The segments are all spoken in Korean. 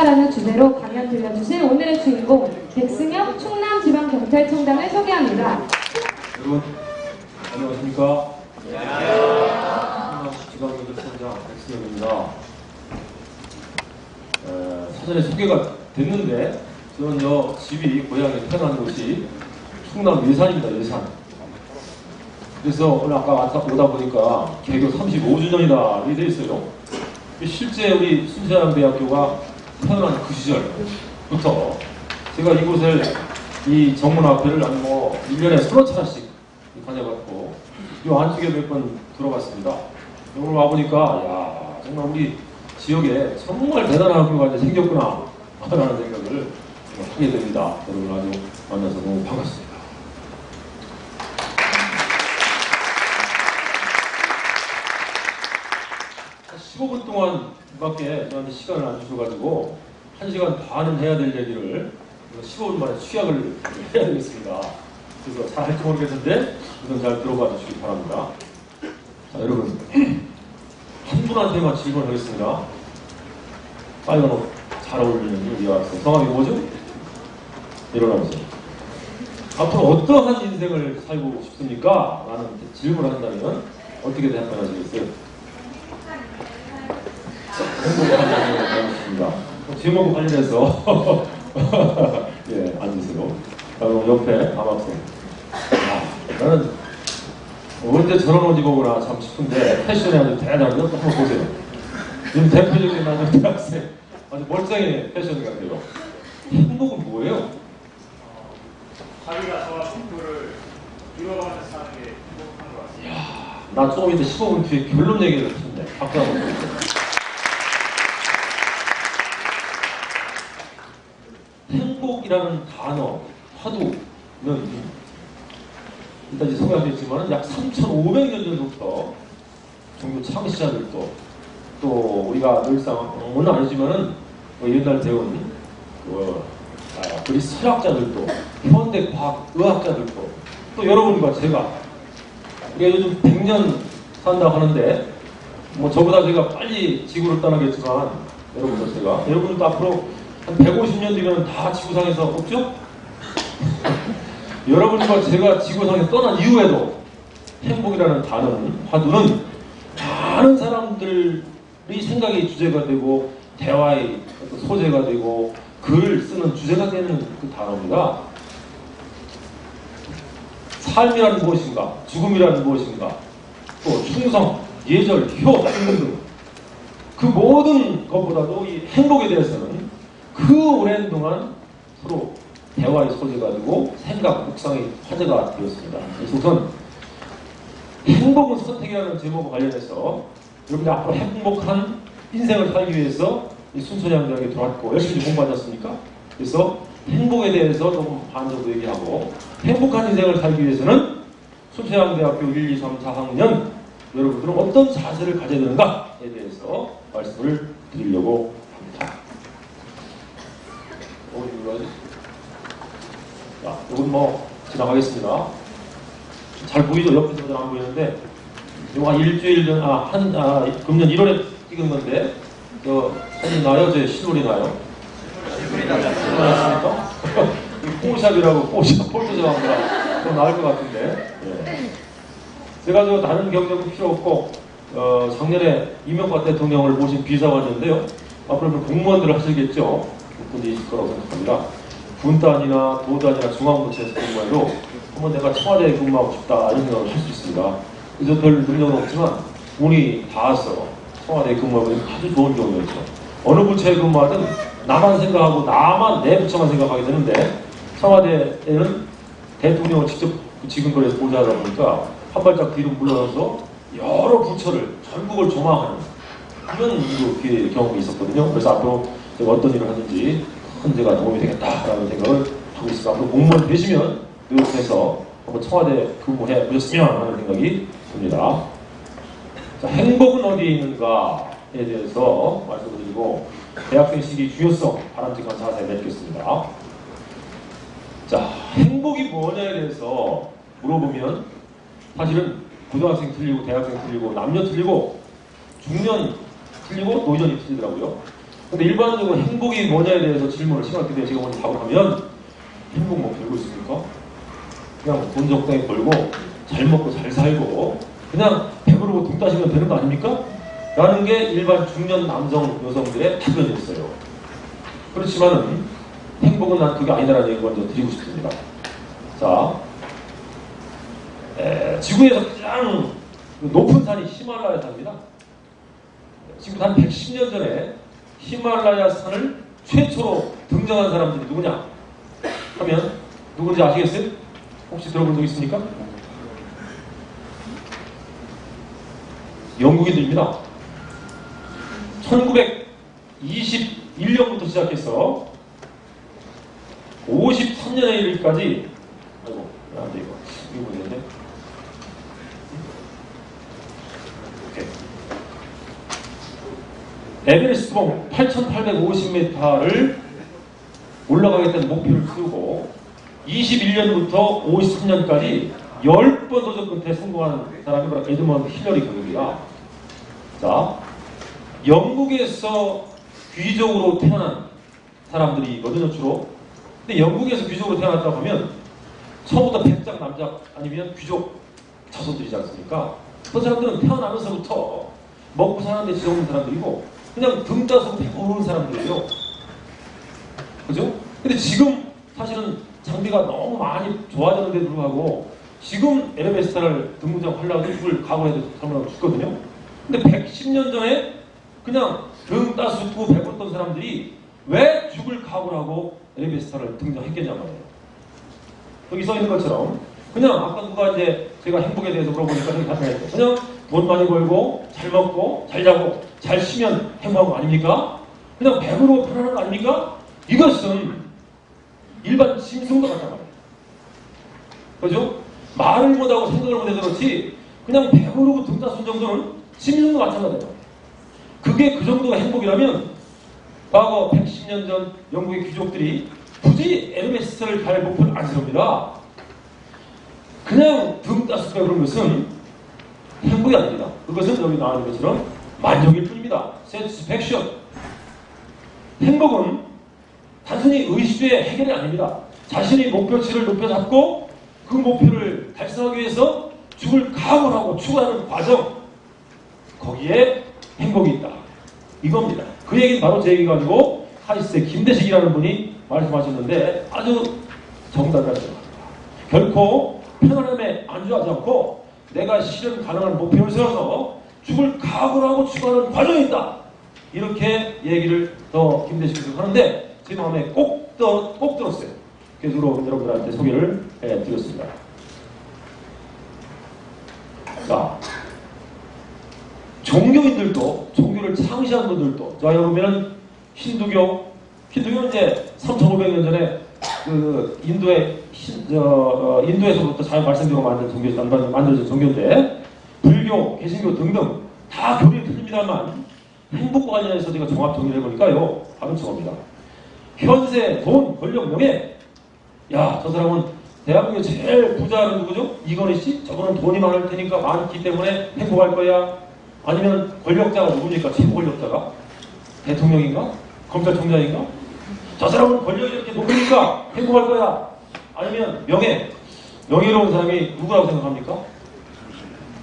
행복하다라는 주제로 강연 들려주신 오늘의 주인공 백승엽 충남지방경찰청장을 소개합니다. 여러분 안녕하십니까? 안녕하세요. 충남지방경찰청장 백승엽입니다. 사전에 소개가 됐는데 저는 집이 고향에 태어난 곳이 충남 예산입니다. 예산. 그래서 오늘 아까 오다 보니까 개교 35주년이다 이렇게 돼 있어요. 실제 우리 순천향대학교가 태어난 그 시절부터 제가 이곳을 이 정문앞에를 한 1년에 서너 차례씩 다녀봤고 이 안쪽에 몇 번 들어갔습니다. 오늘 와보니까 야 정말 우리 지역에 정말 대단한 학교가 이제 생겼구나 라는 생각을 하게 됩니다. 여러분 아주 만나서 너무 반갑습니다. 15분 동안밖에 저한테 시간을 안 주셔가지고 1시간 반은 해야 될 얘기를 15분 만에 취약을 해야 되겠습니다. 그래서 잘 할지 모르겠는데 우선 잘 들어봐 주시기 바랍니다. 자, 여러분 한 분한테만 질문하겠습니다. 빨간 옷 잘 어울리는 우리 학생 성함이 뭐죠? 일어나보세요. 앞으로 어떠한 인생을 살고 싶습니까? 라는 질문을 한다면 어떻게 대답하시겠어요? 행복하다는 제목과 관련해서 예, 앉으세요. 그럼 옆에 남학생. 나는 언제 저런 옷 입어보나 참 싶은데 패션에 아주 대단하죠. 한번 보세요. 지금 대표적인 나는 대학생 아주 멀쩡히 패션 같아요. 행복은 뭐예요? 자기가 저와 친구를 이뤄가면서 사는 게 행복한 것 같습니다. 이야, 나 조금 이제 15분 뒤에 결론 얘기를 했는데 박수 한번 주세요. 행복이라는 단어, 화두는 일단 이제 소개하겠지만 약 3,500년 전부터 종교 창시자들도 또 우리가 늘상 오늘 아니지만은 옛날 배운 그리스 철학자들도 현대 과학 의학자들도 또 여러분과 제가 우리가 요즘 100년 산다고 하는데 저보다 제가 빨리 지구를 떠나겠지만 여러분도 제가 여러분도 앞으로 한 150년 뒤면 다 지구상에서 없죠? 여러분과 제가 지구상에서 떠난 이후에도 행복이라는 단어는, 화두는 많은 사람들이 생각의 주제가 되고 대화의 소재가 되고 글을 쓰는 주제가 되는 그 단어입니다. 삶이란 무엇인가, 죽음이란 무엇인가, 또 충성, 예절, 효 등등 그 모든 것보다도 이 행복에 대해서는 그 오랜 동안 서로 대화의 소재가 되고 생각, 묵상의 화제가 되었습니다. 그래서 우선 행복은 선택이라는 제목과 관련해서 여러분들 앞으로 행복한 인생을 살기 위해서 이 순천향대학에 들어왔고 열심히 공부하지 않습니까? 그래서 행복에 대해서 조금 반 정도 얘기하고 행복한 인생을 살기 위해서는 순천향대학교 1, 2, 3, 4학년 여러분들은 어떤 자세를 가져야 되는가에 대해서 말씀을 드리려고 합니다. 자, 이건 지나가겠습니다. 잘 보이죠? 옆에서 안 보이는데 이거 한 일주일 전, 금년 1월에 찍은 건데 사진 나요? 제 실물이 나요? 실물이 나셨습니까? 포샵이라고 포토샵 좀 나을 것 같은데 제가 다른 경력은 필요 없고 작년에 이명박 대통령을 모신 비서관이었는데요. 앞으로 공무원들을 하시겠죠. 그분이 있을 거라고 생각합니다. 군단이나 도단이나 중앙부처에서 근무해도 한번 내가 청와대에 근무하고 싶다 이런 생각을 할 수 있습니다. 그래서 별 능력은 없지만 운이 닿아서 청와대에 근무하면 아주 좋은 경우였죠. 어느 부처에 근무하든 나만 생각하고 나만 내 부처만 생각하게 되는데 청와대에는 대통령을 직접 지금거리에서 보좌하다 보니까 한 발짝 뒤로 물러나서 여러 부처를 전국을 조망하는 그런 경험이 있었거든요. 그래서 앞으로 제가 어떤 일을 하든지 큰 제가 도움이 되겠다라는 생각을 하고 있습니다. 앞으로 공무원 되시면 노력해서 한번 청와대 근무해 보셨으면 하는 생각이 듭니다. 자, 행복은 어디에 있는가에 대해서 말씀을 드리고 대학생 시기의 중요성 바람직한 자세에 맺겠습니다. 자, 행복이 뭐냐에 대해서 물어보면 사실은 고등학생 틀리고 대학생 틀리고 남녀 틀리고 중년 틀리고 노년이 틀리더라고요. 근데 일반적으로 행복이 뭐냐에 대해서 질문을 시작할 때 제가 먼저 답을 하면 행복 뭐 별거 있습니까? 그냥 돈 적당히 벌고 잘 먹고 잘 살고 그냥 배부르고 등 따시면 되는 거 아닙니까? 라는 게 일반 중년 남성 여성들의 답변이었어요. 그렇지만은 행복은 난 그게 아니다라는 얘기 먼저 드리고 싶습니다. 자, 지구에서 가장 높은 산이 히말라야 산입니다. 지금 한 110년 전에 히말라야 산을 최초로 등장한 사람들이 누구냐 하면 누군지 아시겠어요? 혹시 들어본 적 있습니까? 영국인들입니다. 1921년부터 시작해서 53년에 이르기까지 아이고 안 돼 이거 문제인데 에베레스트봉 8,850m를 올라가겠다는 목표를 세우고 21년부터 53년까지 10번 도전 끝에 성공한 사람이 바로 에드먼드 힐러리 교육이다. 자, 영국에서 귀족으로 태어난 사람들이거든요, 주로. 근데 영국에서 귀족으로 태어났다고 하면 처음부터 백작 남작 아니면 귀족 자손들이지 않습니까? 그 사람들은 태어나면서부터 먹고 사는데 지없는 사람들이고 그냥 등 따서 배고픈 사람들이에요. 그죠? 근데 지금 사실은 장비가 너무 많이 좋아졌는데도 불구하고 지금 에르메스타를 등문장 하려고 죽을 각오해도 사람들하고 죽거든요. 근데 110년 전에 그냥 등 따스고 배고팠던 사람들이 왜 죽을 각오를 하고 에르메스타를 등장했겠냐 말이에요. 여기 써 있는 것처럼 그냥 아까 누가 이제 제가 행복에 대해서 물어보니까 저기 답변했죠. 그냥 돈 많이 벌고 잘 먹고 잘 자고 잘 쉬면 행복한 거 아닙니까? 그냥 배부르고 편안한 거 아닙니까? 이것은 일반 짐승도 같단 말이에요. 그죠? 말을 못하고 생각을 못해서 그렇지 그냥 배부르고 등 따순 정도는 짐승도 마찬가지예요. 그게 그 정도가 행복이라면 과거 110년 전 영국의 귀족들이 굳이 에르메스를 갈 목표를 안 세웁니다. 그냥 등 따스고 그런 것은 행복이 아닙니다. 그것은 여기 나와 있는 것처럼 만족일 뿐입니다. satisfaction. 행복은 단순히 의식주의 해결이 아닙니다. 자신의 목표치를 높여 잡고 그 목표를 달성하기 위해서 죽을 각오를 하고 추구하는 과정, 거기에 행복이 있다. 이겁니다. 그 얘기는 바로 제 얘기가 아니고 하이스의 김대식이라는 분이 말씀하셨는데 아주 정답이었습니다. 결코 편안함에 안주하지 않고 내가 실현 가능한 목표를 세워서 죽을 각오를 하고 추구하는 과정이 있다. 이렇게 얘기를 더 김대식이 하는데 제 마음에 꼭 들었어요. 그래서 여러분들한테 소개를 해드렸습니다. 자, 종교인들도 종교를 창시한 분들도 자 여러분은 힌두교는 이제 3,500년 전에 그 인도에서부터 잘 말씀드리고 만들어진 종교인데 불교, 개신교 등등 다 교리는 틀립니다만 행복과 관련해서 제가 종합 정리를 해보니까요 다른 저겁니다. 현세, 돈, 권력, 명예. 야, 저 사람은 대한민국 제일 부자는 누구죠? 이건희 씨? 저거는 돈이 많을 테니까 많기 때문에 행복할 거야. 아니면 권력자가 누굽니까? 최고 권력자가? 대통령인가? 검찰총장인가? 저 사람은 권력이 이렇게 높으니까 행복할 거야. 아니면 명예로운 사람이 누구라고 생각합니까?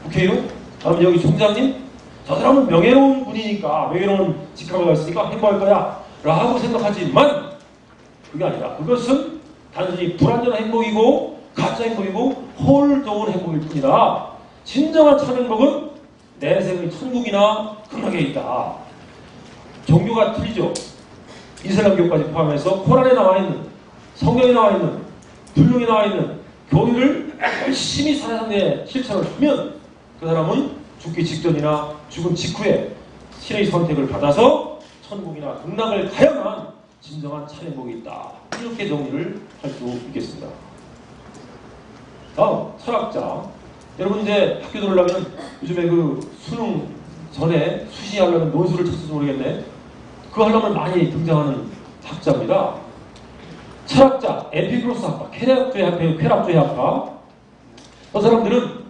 국회의원? 아니면 여기 총장님? 저 사람은 명예로운 분이니까 명예로운 직함을 가졌으니까 행복할 거야 라고 생각하지만 그게 아니라 그것은 단순히 불완전한 행복이고 가짜 행복이고 홀 좋은 행복일 뿐이다. 진정한 참 행복은 내생의 천국이나 극락에 있다. 종교가 틀리죠. 이슬람교까지 포함해서 코란에 나와 있는 성경에 나와 있는 불륜에 나와 있는 교리를 열심히 살아내 실천을 하면 그 사람은 죽기 직전이나 죽은 직후에 신의 선택을 받아서 천국이나 극락을 가야만 진정한 참 행복이 있다. 이렇게 정리를 할 수 있겠습니다. 다음 철학자. 여러분 이제 학교 들어오려면 요즘에 그 수능 전에 수시하려면 논술을 쳤을지 모르겠네. 그거 하려면 많이 등장하는 학자입니다. 철학자, 에피그로스 학파, 쾌락주의 학파. 그 사람들은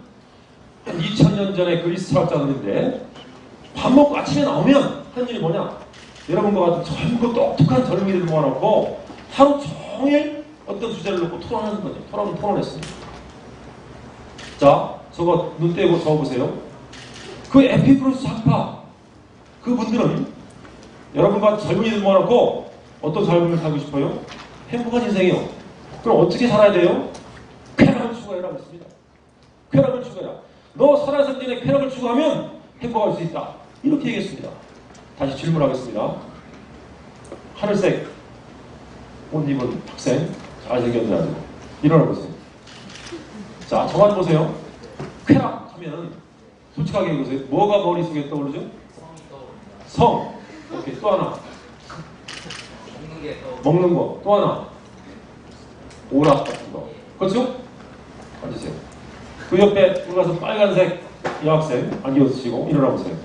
한 2000년 전에 그리스 철학자들인데 밥 먹고 아침에 나오면 하는 일이 뭐냐? 여러분과 같은 젊고 똑똑한 젊은이들 모아놓고 하루 종일 어떤 주제를 놓고 토론하는 거죠. 토론했습니다. 자, 저거 눈 떼고 적어보세요. 그 에피쿠로스 학파 그분들은 여러분과 젊은이들 모아놓고 어떤 삶을 살고 싶어요? 행복한 인생이요. 그럼 어떻게 살아야 돼요? 쾌락을 추구해라고 했습니다. 쾌락을 추구해라. 너 살아선 전에 쾌락을 추구하면 행복할 수 있다. 이렇게 얘기했습니다. 다시 질문하겠습니다. 하늘색 옷 입은 학생 잘생겼나요? 일어나보세요. 자, 저만 보세요. 쾌락 하면 솔직하게 얘기해보세요. 뭐가 머릿속에 떠오르죠? 성. 오케이, 또 하나. 먹는 거. 또 하나. 오락 같은 거. 그렇죠? 앉으세요. 그 옆에 들어가서 빨간색 여학생 안경 쓰시고 일어나보세요.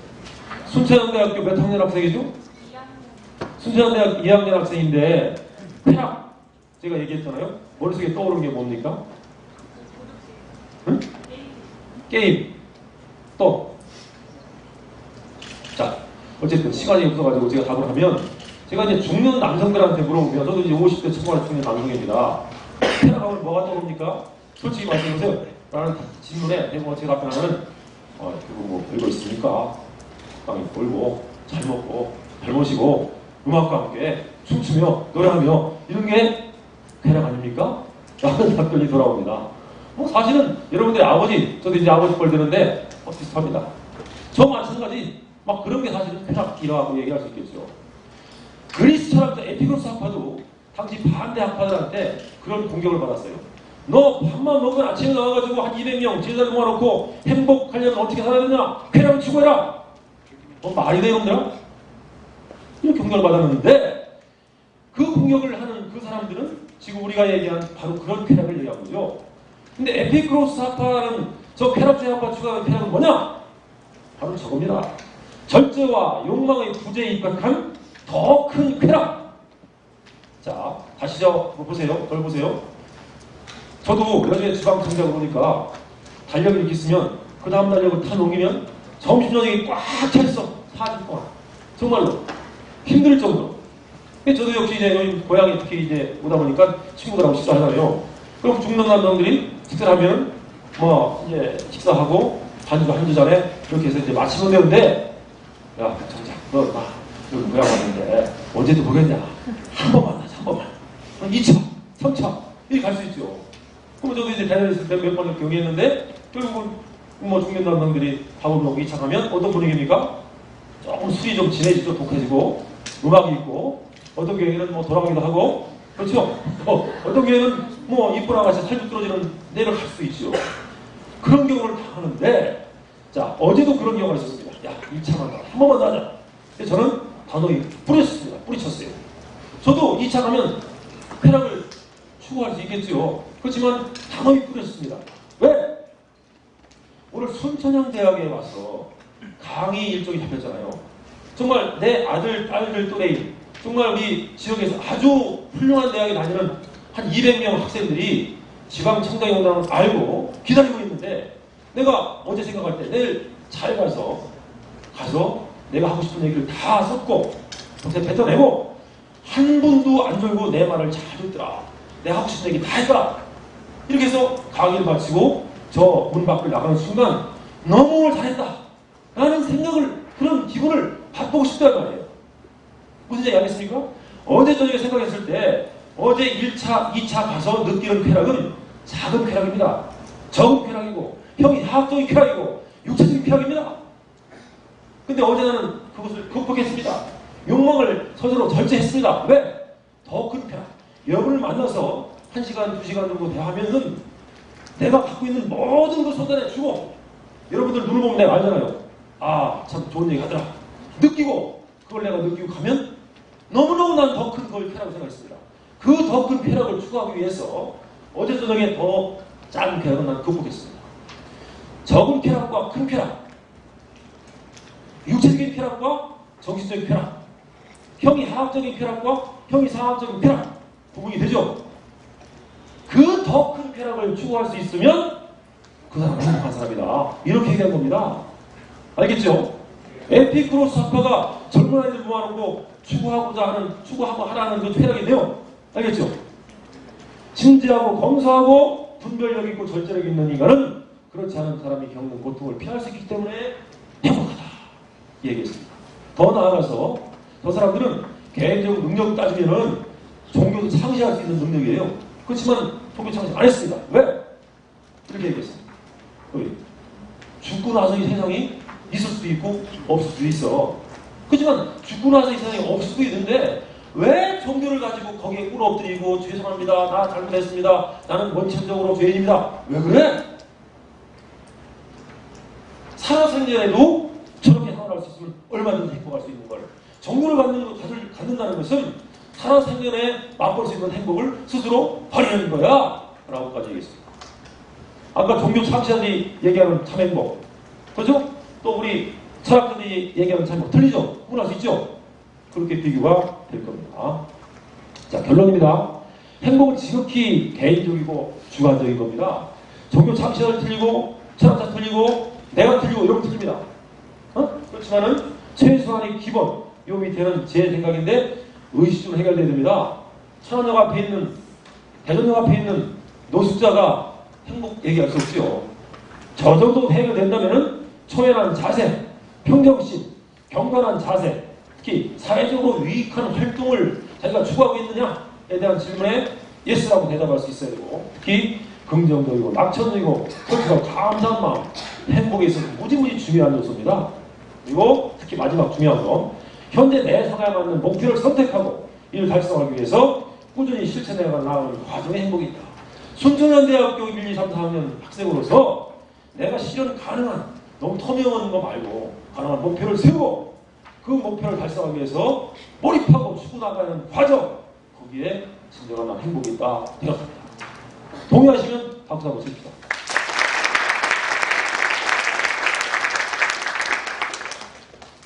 순천대학교 몇 학년 학생이죠? 순천대학교 2학년 학생인데 쾌락 제가 얘기했잖아요. 머릿속에 떠오르는 게 뭡니까? 응? 게임. 또. 자, 어쨌든 시간이 없어가지고 제가 답을 하면 제가 이제 죽는 남성들한테 물어보면 저도 이제 50대 초반에 죽는 남성입니다. 쾌락하면 뭐가 떠오릅니까? 솔직히 말씀해보세요. 라는 질문에 제가 답변하는 그거 뭐 별거 있습니까? 적당히 벌고 잘 먹고 잘 모시고 음악과 함께 춤추며 노래하며 이런 게 쾌락 아닙니까? 라는 답변이 돌아옵니다. 뭐 사실은 여러분들의 아버지, 저도 이제 아버지 뻘 되는데 비슷합니다. 저 마찬가지 막 그런 게 사실은 쾌락이라고 얘기할 수 있겠죠. 그리스 철학자 에피쿠로스 학파도 당시 반대 학파들한테 그런 공격을 받았어요. 너 밥만 먹으면 아침에 나와가지고 한 200명 제자를 모아놓고 행복하려면 어떻게 살아야 되냐? 쾌락을 추구해라. 말이 돼요, 여러분들? 이렇게 공격을 받았는데 그 공격을 하는 그 사람들은 지금 우리가 얘기한 바로 그런 쾌락을 얘기한 거죠. 근데 에피쿠로스 학파는 저 쾌락주의 학파 추구하는 쾌락은 뭐냐? 바로 저겁니다. 절제와 욕망의 부재에 입각한 더 큰 쾌락. 자, 다시 보세요. 덜 보세요. 저도 요즘에 지방청장을 보니까 달력을 이렇게 쓰면 그 다음 달력을 다 넘기면 점심 저녁이 꽉 차있어. 4주 동안. 정말로 힘들 정도. 저도 역시 이제 여기 고향에 특히 이제 오다 보니까 친구들하고 식사하잖아요. 그럼 죽는 남성들이 식사를 하면 뭐 이제 식사하고 반주 한주 전에 그렇게 해서 이제 마치면 되는데 야, 청장, 너 여기 고향 왔는데 언제도 보겠냐? 한 번만 하자, 한 번만. 2차, 3차 이렇게 갈 수 있죠. 그럼 저도 이제 대전에 있을 때 몇 번을 경험했는데 결국은 뭐 중년 남성들이 밥을 먹고 2차 가면 어떤 분위기입니까? 조금 술이 좀 진해지고 독해지고 음악이 있고 어떤 경우에는 뭐 돌아가기도 하고 그렇죠? 어떤 경우에는 뭐 이쁜 아가씨 살쭉 떨어지는 내를 할 수 있죠. 그런 경우를 당하는데 자 어제도 그런 경우가 있었습니다. 야 2차만 가. 한 번만 더 하자. 저는 단호히 뿌리쳤어요. 저도 2차 가면 쾌락을 추구할 수 있겠죠. 그렇지만 단호히 뿌렸습니다. 왜? 오늘 순천향대학에 와서 강의 일정이 잡혔잖아요. 정말 내 아들, 딸들 또래인 정말 우리 지역에서 아주 훌륭한 대학에 다니는 한 200명 학생들이 지방청장이 온다는 걸 알고 기다리고 있는데 내가 어제 생각할 때 내일 잘 가서 내가 하고 싶은 얘기를 다 섞고 뱉어내고 한 분도 안 졸고 내 말을 잘 듣더라. 내가 하고 싶은 얘기 다 했더라. 이렇게 해서 강의를 마치고 저 문 밖을 나가는 순간 너무 잘했다 라는 생각을 그런 기분을 맛보고 싶다는 말이에요. 무슨 얘기 알겠습니까? 어제 저녁에 생각했을 때 어제 1차, 2차 가서 느끼는 쾌락은 작은 쾌락입니다. 적은 쾌락이고 형이 화학적인 쾌락이고 육체적인 쾌락입니다. 근데 어제 나는 그것을 극복했습니다. 욕망을 스스로 절제했습니다. 왜? 더 큰 쾌락. 여러분을 만나서 1시간, 2시간 정도 대화하면은 내가 갖고 있는 모든 걸 쏟아내주고 여러분들 눈을 보면 내가 알잖아요. 아, 참 좋은 얘기 하더라. 느끼고 그걸 내가 느끼고 가면 너무너무 난 더 큰 걸 쾌락을 생각했습니다. 그 더 큰 쾌락을 추구하기 위해서 어제 저녁에 더 작은 쾌락은 난 극복했습니다. 적은 쾌락과 큰 쾌락, 육체적인 쾌락과 정신적인 쾌락, 형이 화학적인 쾌락과 형이 상학적인 쾌락 구분이 되죠. 그 더 큰 쾌락을 추구할 수 있으면 그 사람은 행복한 사람이다. 이렇게 얘기한 겁니다. 알겠죠? 에피쿠로스 학파가 젊은 아이들 모아놓고 추구하고 하라는 그 퇴락인데요. 알겠죠? 진지하고 검소하고 분별력 있고 절제력 있는 인간은 그렇지 않은 사람이 겪는 고통을 피할 수 있기 때문에 행복하다. 이 얘기했습니다. 더 나아가서 저 사람들은 개인적 능력 따지면은 종교도 창시할 수 있는 능력이에요. 그렇지만 종교 창시 안 했습니다. 왜? 이렇게 얘기했습니다. 죽고 나서 이 세상이 있을 수도 있고 없을 수도 있어. 그렇지만 죽고 나서 이 세상이 없을 수도 있는데 왜 종교를 가지고 거기에 꿇어엎드리고 죄송합니다. 나 잘못했습니다. 나는 원천적으로 죄인입니다. 왜 그래? 살아생전에도 저렇게 살아갈 수 있으면 얼마든지 행복할 수 있는 걸. 종교를 갖는다는 것은 살아생전에 맛볼 수 있는 행복을 스스로 발휘하는 거야. 라고까지 얘기했습니다. 아까 종교 창시자들이 얘기하는 참행복. 그렇죠? 또 우리 철학자들이 얘기하는 참행복. 틀리죠? 구분할 수 있죠? 그렇게 비교가 될 겁니다. 자, 결론입니다. 행복은 지극히 개인적이고 주관적인 겁니다. 종교 창시자들 틀리고 철학자 틀리고 내가 틀리고 여러분 틀립니다. 그렇지만은 최소한의 기본 요 밑에는 제 생각인데 의식적으로 해결돼야 됩니다. 천안역 앞에 있는 대전역 앞에 있는 노숙자가 행복 얘기할 수 없죠. 저 정도 해결된다면은 초연한 자세, 평정심, 경건한 자세, 특히 사회적으로 유익한 활동을 자기가 추구하고 있느냐에 대한 질문에 예스라고 대답할 수 있어야 되고, 특히 긍정적이고 낙천적이고 솔직하고 감사한 마음, 행복에 있어서 무지무지 중요한 요소입니다. 그리고 특히 마지막 중요한 거, 현재 내 성향에 맞는 목표를 선택하고 이를 달성하기 위해서 꾸준히 실천해 나가는 과정의 행복이 있다. 순천향대학교 1, 2, 3, 4학년 학생으로서 내가 실현 가능한, 너무 터미없는 거 말고 가능한 목표를 세우고 그 목표를 달성하기 위해서 몰입하고 추구 나가는 과정, 거기에 진정한 난 행복이 있다 생각합니다. 동의하시면 박수 한번 칩시다.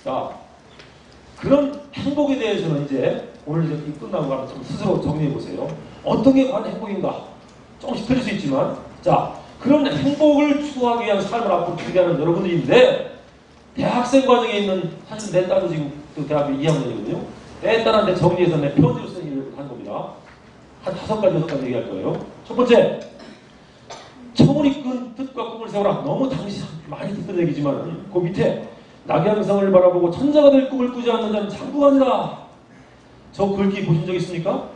자, 그런 행복에 대해서는 이제 오늘 이제 끝나고 가면 좀 스스로 정리해 보세요. 어떤 게 과연 행복인가? 조금씩 틀릴 수 있지만, 자, 그런 행복을 추구하기 위한 삶을 앞으로 준비하는 여러분들인데, 대학생 과정에 있는, 사실 내 딸도 지금 대학교 2학년이거든요. 내 딸한테 정리해서 내 편지로 쓰는 일을 한 겁니다. 한 5가지, 6가지 얘기할 거예요. 첫 번째, 청원이 끈 뜻과 꿈을 세워라. 너무 당시 많이 듣던 얘기지만 그 밑에 낙양성을 바라보고 천자가 될 꿈을 꾸지 않는 자는 장부가 아니라. 저 글귀 보신 적 있습니까?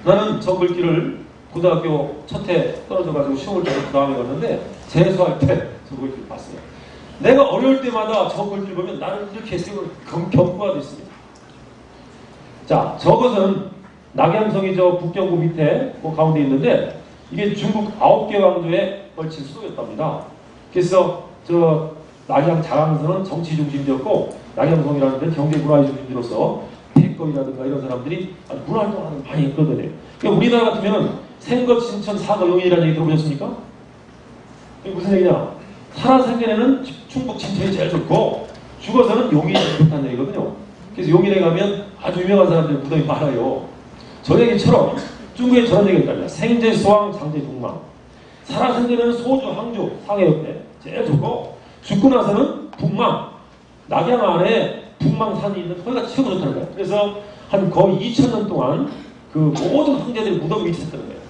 나는 저 글귀를 고등학교 첫 해 떨어져가지고 시험을 쳐서 그 다음에 갔는데 재수할 때 저 글귀를 봤어요. 내가 어려울 때마다 저 글귀를 보면 나는 이렇게 생각을 경부가 됐습니다. 자, 저것은 낙양성이 저 북경구 밑에 그 가운데 있는데 이게 중국 9개 왕조에 걸친 수도였답니다. 그래서 저 낙양 자랑성은 정치 중심지였고 낙양성이라는 데는 경제 문화의 중심지로서 대검이라든가 이런 사람들이 아주 문화활동을 많이 했거든요. 그러니까 우리나라 같으면 생것, 신천, 사거, 용인이라는 얘기 들어보셨습니까? 이게 무슨 얘기냐? 살아생전에는 충북 진천이 제일 좋고 죽어서는 용인이 좋다는 얘기거든요. 그래서 용인에 가면 아주 유명한 사람들 무덤이 많아요. 저 얘기처럼 중국에 저런 얘기가 있답니다. 생제, 소왕, 장제, 동망. 살아생전에는 소주, 항주, 상해역대 제일 좋고 죽고 나서는 북망, 낙양 안에 북망산이 있는 거기가 최고 좋다는 거예요. 그래서 한 거의 2000년 동안 그 모든 황제들이 무덤 밑에 있었다는 거예요.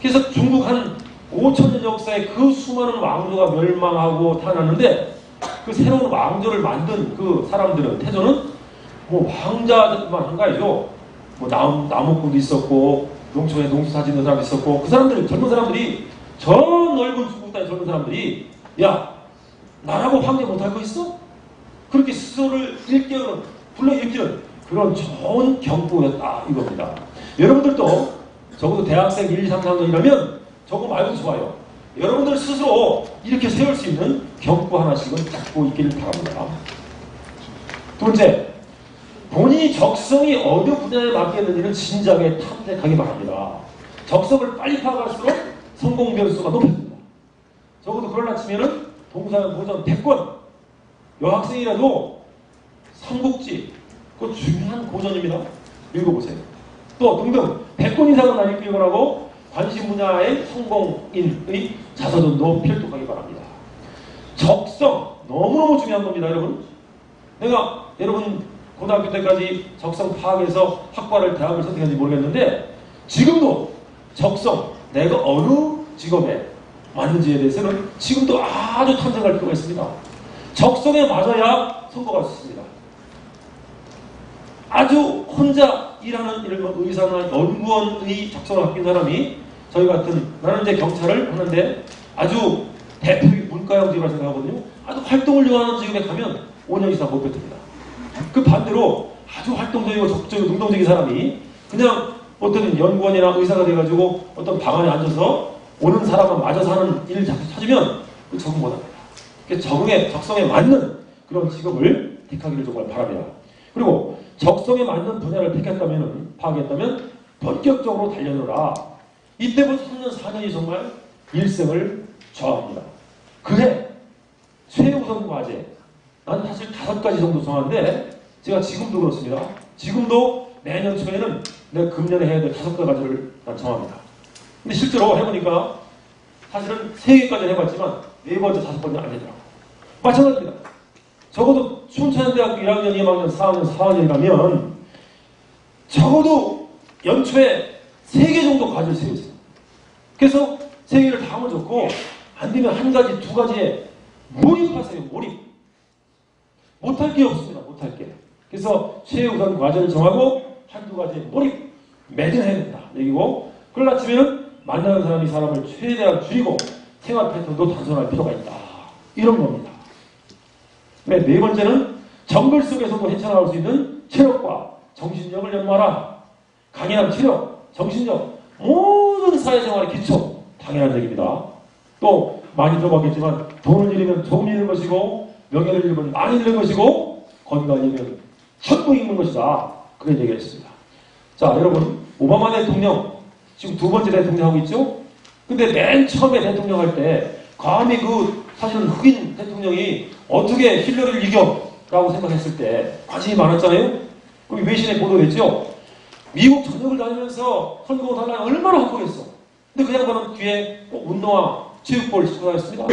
그래서 중국 한 5000년 역사에 그 수많은 왕조가 멸망하고 태어났는데 그 새로운 왕조를 만든 그 사람들은, 태조는 뭐 황자들만 한가해죠. 뭐 나무꾼도 있었고 농촌에 농수 사짓는 사람도 있었고 그 사람들, 젊은 사람들이, 저 넓은 중국 땅의 젊은 사람들이 야, 나라고 황제 못할 거 있어? 그렇게 스스로를 일깨우는, 불러일으키는 그런 좋은 경고였다 이겁니다. 여러분들도 적어도 대학생 1, 2, 3, 4학년이라면 저거 말도 좋아요. 여러분들 스스로 이렇게 세울 수 있는 경고 하나씩은 갖고 있기를 바랍니다. 두 번째, 본인이 적성이 어느 분야에 맞겠는지를 진작에 탐색하기 바랍니다. 적성을 빨리 파악할수록 성공 변수가 높아집니다. 적어도 그러나 치면은 동사는 도전 100권, 여학생이라도 삼국지, 그거 중요한 고전입니다. 읽어보세요. 또 등등 100권 이상은 안 읽기를 바라고 관심 분야의 성공인의 자서전도 필독하기 바랍니다. 적성 너무너무 중요한 겁니다, 여러분. 내가 여러분 고등학교 때까지 적성 파악해서 학과를 대학을 선택했는지 모르겠는데 지금도 적성 내가 어느 직업에 맞는지에 대해서는 지금도 아주 탐색할 필요가 있습니다. 적성에 맞아야 선거가 있습니다. 아주 혼자 일하는 의사나 연구원의 적성을 갖긴 사람이 저희 같은 나는 이제 경찰을 하는데 아주 대표적인 문과형 직업이라 생각하거든요. 아주 활동을 좋아하는 직업에 가면 5년 이상 못 뱉습니다. 그 반대로 아주 활동적이고 적극적이고 능동적인 사람이 그냥 어떤 연구원이나 의사가 돼가지고 어떤 방 안에 앉아서 오는 사람만 맞아서 하는 일을 자꾸 찾으면 그 적응 못합니다. 그래서 적성에 맞는 그런 직업을 택하기를 정말 바랍니다. 그리고 적성에 맞는 분야를 파악했다면 본격적으로 달려들어라. 이때부터 3년, 4년이 정말 일생을 좌우합니다. 그해 최우선 과제 난 사실 5가지 정도 정하는데 제가 지금도 그렇습니다. 지금도 매년 초에는 내가 금년에 해야 될 5가지를 난 정합니다. 근데 실제로 해보니까 사실은 3개까지는 해봤지만 4번째, 5번째는 안 되더라고요. 마찬가지입니다. 적어도 춘천대학교 1학년, 2학년, 4학년, 4학년이라면 적어도 연초에 3개 정도 과제를 세우세요. 그래서 3개를 다 하면 안 되면 1가지, 2가지에 몰입하세요. 몰입. 못할 게 없습니다. 못할 게. 그래서 최우선 과제를 정하고 1-2가지에 몰입. 매진 해야 된다. 얘기고 그걸 아치면 만나는 사람이 사람을 최대한 줄이고 생활 패턴도 단순할 필요가 있다. 이런 겁니다. 네 번째는 정글 속에서도 헤쳐나올 수 있는 체력과 정신력을 연마하라. 강인한 체력, 정신력, 모든 사회생활의 기초 당연한 얘기입니다. 또 많이 들어봤겠지만 돈을 잃으면 조금 잃는 것이고 명예를 잃으면 많이 잃는 것이고 건강을 잃으면 전부 잃는 것이다. 그런 얘기를 했습니다. 자 여러분 오바마 대통령 지금 2번째 대통령 하고 있죠? 근데 맨 처음에 대통령 할 때 감히 사실은 흑인 대통령이 어떻게 힐러리를 이겨? 라고 생각했을 때 관심이 많았잖아요? 그럼 외신에 보도됐죠? 미국 전역을 다니면서 선거 달라고 얼마나 확보했어. 근데 그 양반은 뒤에 꼭 운동화, 체육복을 신고 다녔습니다.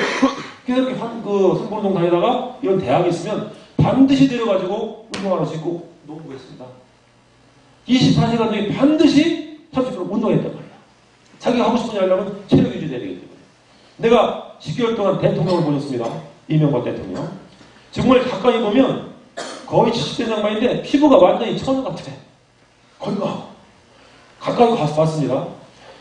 그래서 이렇게 선거운동 다니다가 이런 대학에 있으면 반드시 데려가지고 운동화를 신고 농구했습니다. 24시간 중에 반드시 30분 운동했단 말이야. 자기가 하고 싶은 일 하려면 체력 유지돼야 되기 때문에. 내가 10개월 동안 대통령을 보냈습니다. 이명박 대통령. 정말 가까이 보면 거의 70대 장반인데 피부가 완전히 천연 같아. 건강하고. 가까이 가서 봤습니다.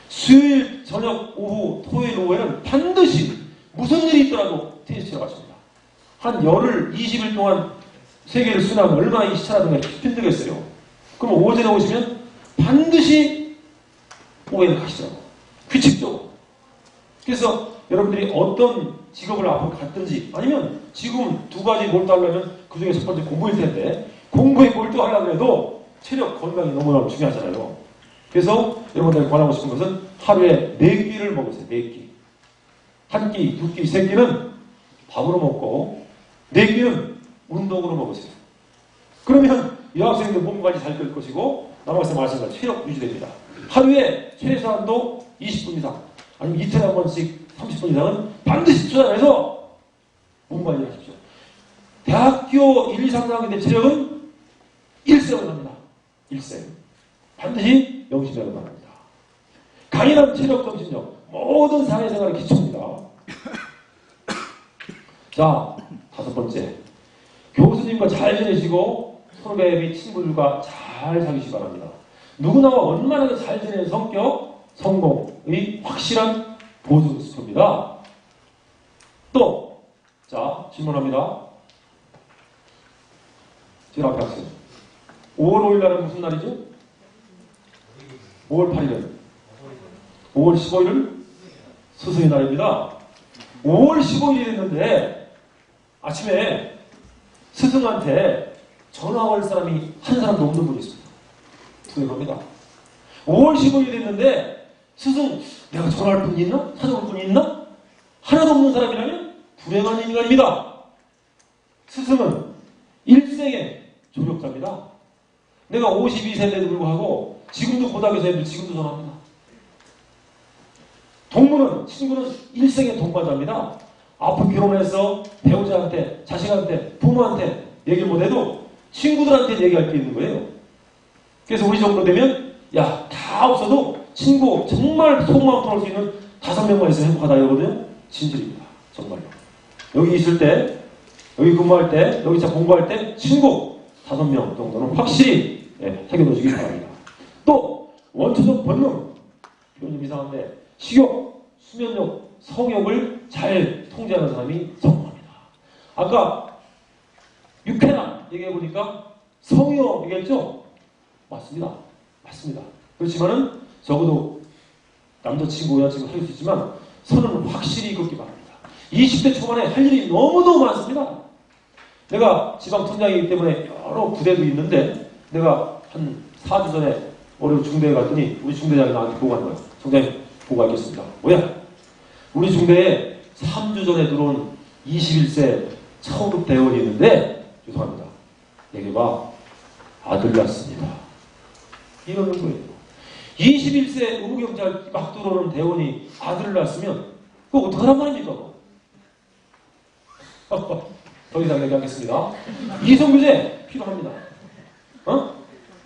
수요일 저녁 오후, 토요일 오후에는 반드시 무슨 일이 있더라도 테니스치러 갔습니다. 한 열흘, 20일 동안 세계를 순환하면 얼마나 이 시차라든가 힘들겠어요. 그럼 오전에 오시면 반드시 오후에는 가시더라고. 규칙적으로. 그래서 여러분들이 어떤 직업을 앞으로 갖든지 아니면 지금 2가지 몰두하려면 그중에 첫 번째 공부일 텐데 공부에 몰두하려고 해도 체력, 건강이 너무너무 중요하잖아요. 그래서 여러분들이 권하고 싶은 것은 하루에 4끼를 먹으세요. 4끼. 1끼, 2끼, 3끼는 밥으로 먹고 4끼는 운동으로 먹으세요. 그러면 여학생들 몸 관리 잘 될 것이고 남학생 마찬가지 체력 유지됩니다. 하루에 최소한도 20분 이상 아니면 이틀에 한 번씩 30분 이상은 반드시 투자해서 몸 관리를 하십시오. 대학교 1, 2, 3학년 때 체력은 1세월 합니다. 1세. 반드시 명심해야 합니다. 강인한 체력, 정신력 모든 사회생활의 기초입니다. 자, 5번째. 교수님과 잘 지내시고 선후배 및 친구들과 잘 사귀시기 바랍니다. 누구나와 원만하게 잘 지내는 성격, 성공의 확실한 보수수표입니다. 또, 자, 질문합니다. 제가 앞에 하세요. 5월 5일 날은 무슨 날이죠? 5월 8일은? 5월 15일은? 스승의 날입니다. 5월 15일이 됐는데 아침에 스승한테 전화 올 사람이 한 사람도 없는 분이 있습니다. 그겁니다. 5월 15일이 됐는데 스승 내가 전화할 분이 있나? 찾아올 분이 있나? 하나도 없는 사람이라면 불행한 인간입니다. 스승은 일생의 조력자입니다. 내가 52세인데도 불구하고 지금도 고등학교 생들 지금도 전화합니다. 동무는 친구는 일생의 동반자입니다. 아픈 결혼해서 배우자한테, 자식한테, 부모한테 얘기를 못해도 친구들한테 얘기할 게 있는 거예요. 그래서 우리 정도 되면 야, 다 없어도 친구 정말 속마음 털을 수 있는 5명만 있으면 행복하다 이러거든요. 진실입니다. 정말로. 여기 있을 때, 여기 근무할 때, 여기 공부할 때 친구 5명 정도는 확실히 사귀어놓으시기 바랍니다. 또 원초적 본능, 표현 좀 이상한데 식욕, 수면욕, 성욕을 잘 통제하는 사람이 성공합니다. 아까 육회나 얘기해보니까 성욕 얘기했죠? 맞습니다. 맞습니다. 그렇지만은 적어도 남자친구, 여자친구 사귈 수 있지만 선은 확실히 긋기 바랍니다. 20대 초반에 할 일이 너무너무 많습니다. 내가 지방청장이기 때문에 여러 부대도 있는데 내가 한 4주 전에 월요 중대에 갔더니 우리 중대장이 나한테 보고하는 거야. 청장님 보고하겠습니다. 뭐야? 우리 중대에 3주 전에 들어온 21세 처급 대원이 있는데 죄송합니다. 얘기가 아들 낳습니다. 이러는 거예요. 21세 의무경찰 막 들어오는 대원이 아들을 낳았으면 그거 어떡하란 말입니까? 더 이상 얘기하겠습니다. 이성교제 필요합니다.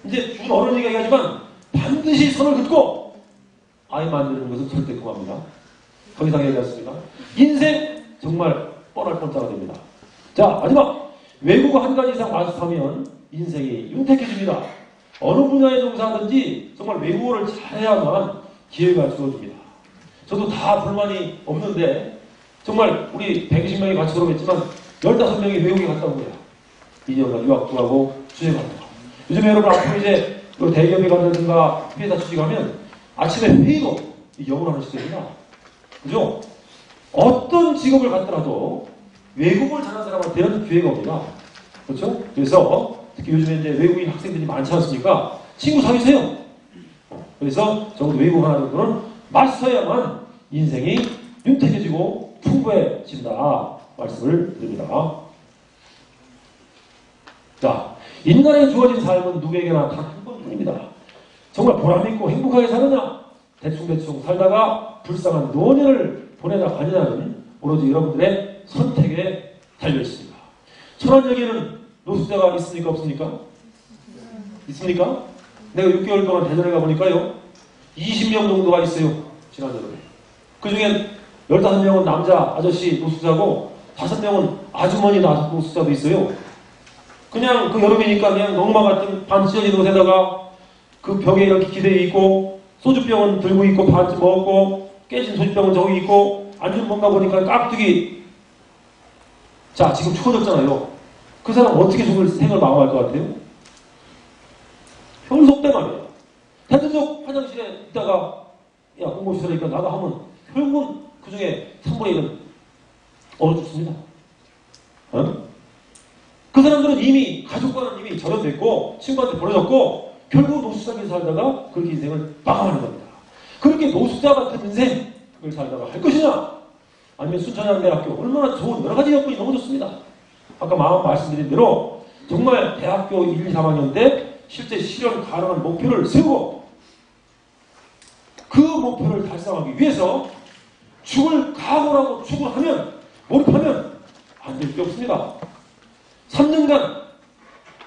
이제 준 어른이 얘기하지만 반드시 선을 긋고 아이 만드는 것은 절대 그만합니다. 더 이상 얘기하겠습니다. 인생 정말 뻔할 뻔짜가 됩니다. 자, 마지막 외국어 한 가지 이상 마스터하면 인생이 윤택해집니다. 어느 분야에 종사하든지 정말 외국어를 잘해야만 기회가 주어집니다. 저도 다 불만이 없는데 정말 우리 120명이 같이 졸업했지만 15명이 외국에 갔다 온 거야. 2년간 유학도 하고 주행도 하고. 요즘에 여러분 앞으로 이제 대기업에 간다든가 회사 취직하면 아침에 회의도 영어로 하는 시대입니다. 그죠? 어떤 직업을 갖더라도 외국어를 잘하는 사람한테는 기회가 옵니다. 그렇죠? 그래서 특히 요즘에 이제 외국인 학생들이 많지 않습니까? 친구 사귀세요. 그래서 적어도 외국어 하나 정도는 마스터해야만 인생이 윤택해지고 풍부해진다 말씀을 드립니다. 자, 인간에게 주어진 삶은 누구에게나 단 한 번뿐입니다. 정말 보람있고 행복하게 사느냐, 대충대충 살다가 불쌍한 노년을 보내다 가느냐는 오로지 여러분들의 선택에 달려있습니다. 천안역에는 노숙자가 있습니까? 없습니까? 있습니까? 내가 6개월 동안 대전에 가보니까요 20명 정도가 있어요. 지난 여름에. 그 중엔 15명은 남자 아저씨 노숙자고 5명은 아주머니 노숙자도 있어요. 그냥 그 여름이니까 그냥 엉망 같은 반 찢어진 옷에다가 그 벽에 이렇게 기대어 있고 소주병은 들고 있고 반쯤 먹었고 깨진 소주병은 저기 있고 앉은 뭔가 보니까 깍두기. 자, 지금 추워졌잖아요. 그 사람 어떻게 죽을 생을 마감할 것 같아요? 혈속대 말이에요. 대전역 화장실에 있다가 야 공공시설이니까 나가 하면 결국은 그 중에 3분의 1은 얼어 죽습니다. 그 사람들은 이미 가족과는 이미 절연됐고 친구한테 버려졌고 결국 노숙자에 살다가 그렇게 인생을 마감하는 겁니다. 그렇게 노숙자 같은 인생을 살다가 할 것이냐 아니면 순천향대학교 얼마나 좋은 여러 가지 여건이 너무 좋습니다. 아까 말씀드린 대로 정말 대학교 1, 2, 3학년 때 실제 실현 가능한 목표를 세우고 그 목표를 달성하기 위해서 죽을 각오를 하고 죽을 하면 몰입하면 안 될 게 없습니다. 3년간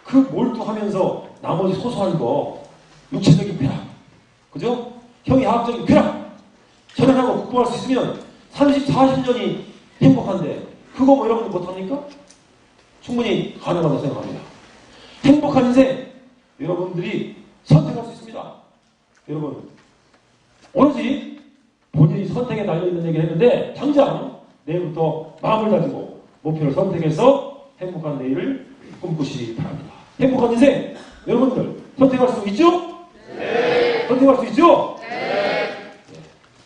그 몰두하면서 나머지 소소한 거 육체적인 쾌락 그죠? 형이학적인 쾌락 전환하고 극복할 수 있으면 30, 40년이 행복한데 그거 뭐 여러분들 못합니까? 충분히 가능하다고 생각합니다. 행복한 인생 여러분들이 선택할 수 있습니다. 여러분 오로지 본인이 선택에 달려있는 얘기를 했는데 당장 내일부터 마음을 가지고 목표를 선택해서 행복한 내일을 꿈꾸시기 바랍니다. 행복한 인생 여러분들 선택할 수 있죠? 네. 선택할 수 있죠? 네.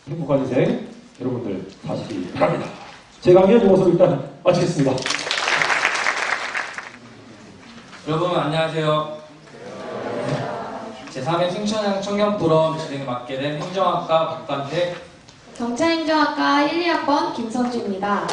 행복한 인생 여러분들 사시기 바랍니다. 제 강연 이것으로 일단 마치겠습니다. 여러분 안녕하세요. 제3회 승천향 청년포럼 진행을 맡게 된 행정학과 박관택, 경찰행정학과 1, 2학번 김선주입니다.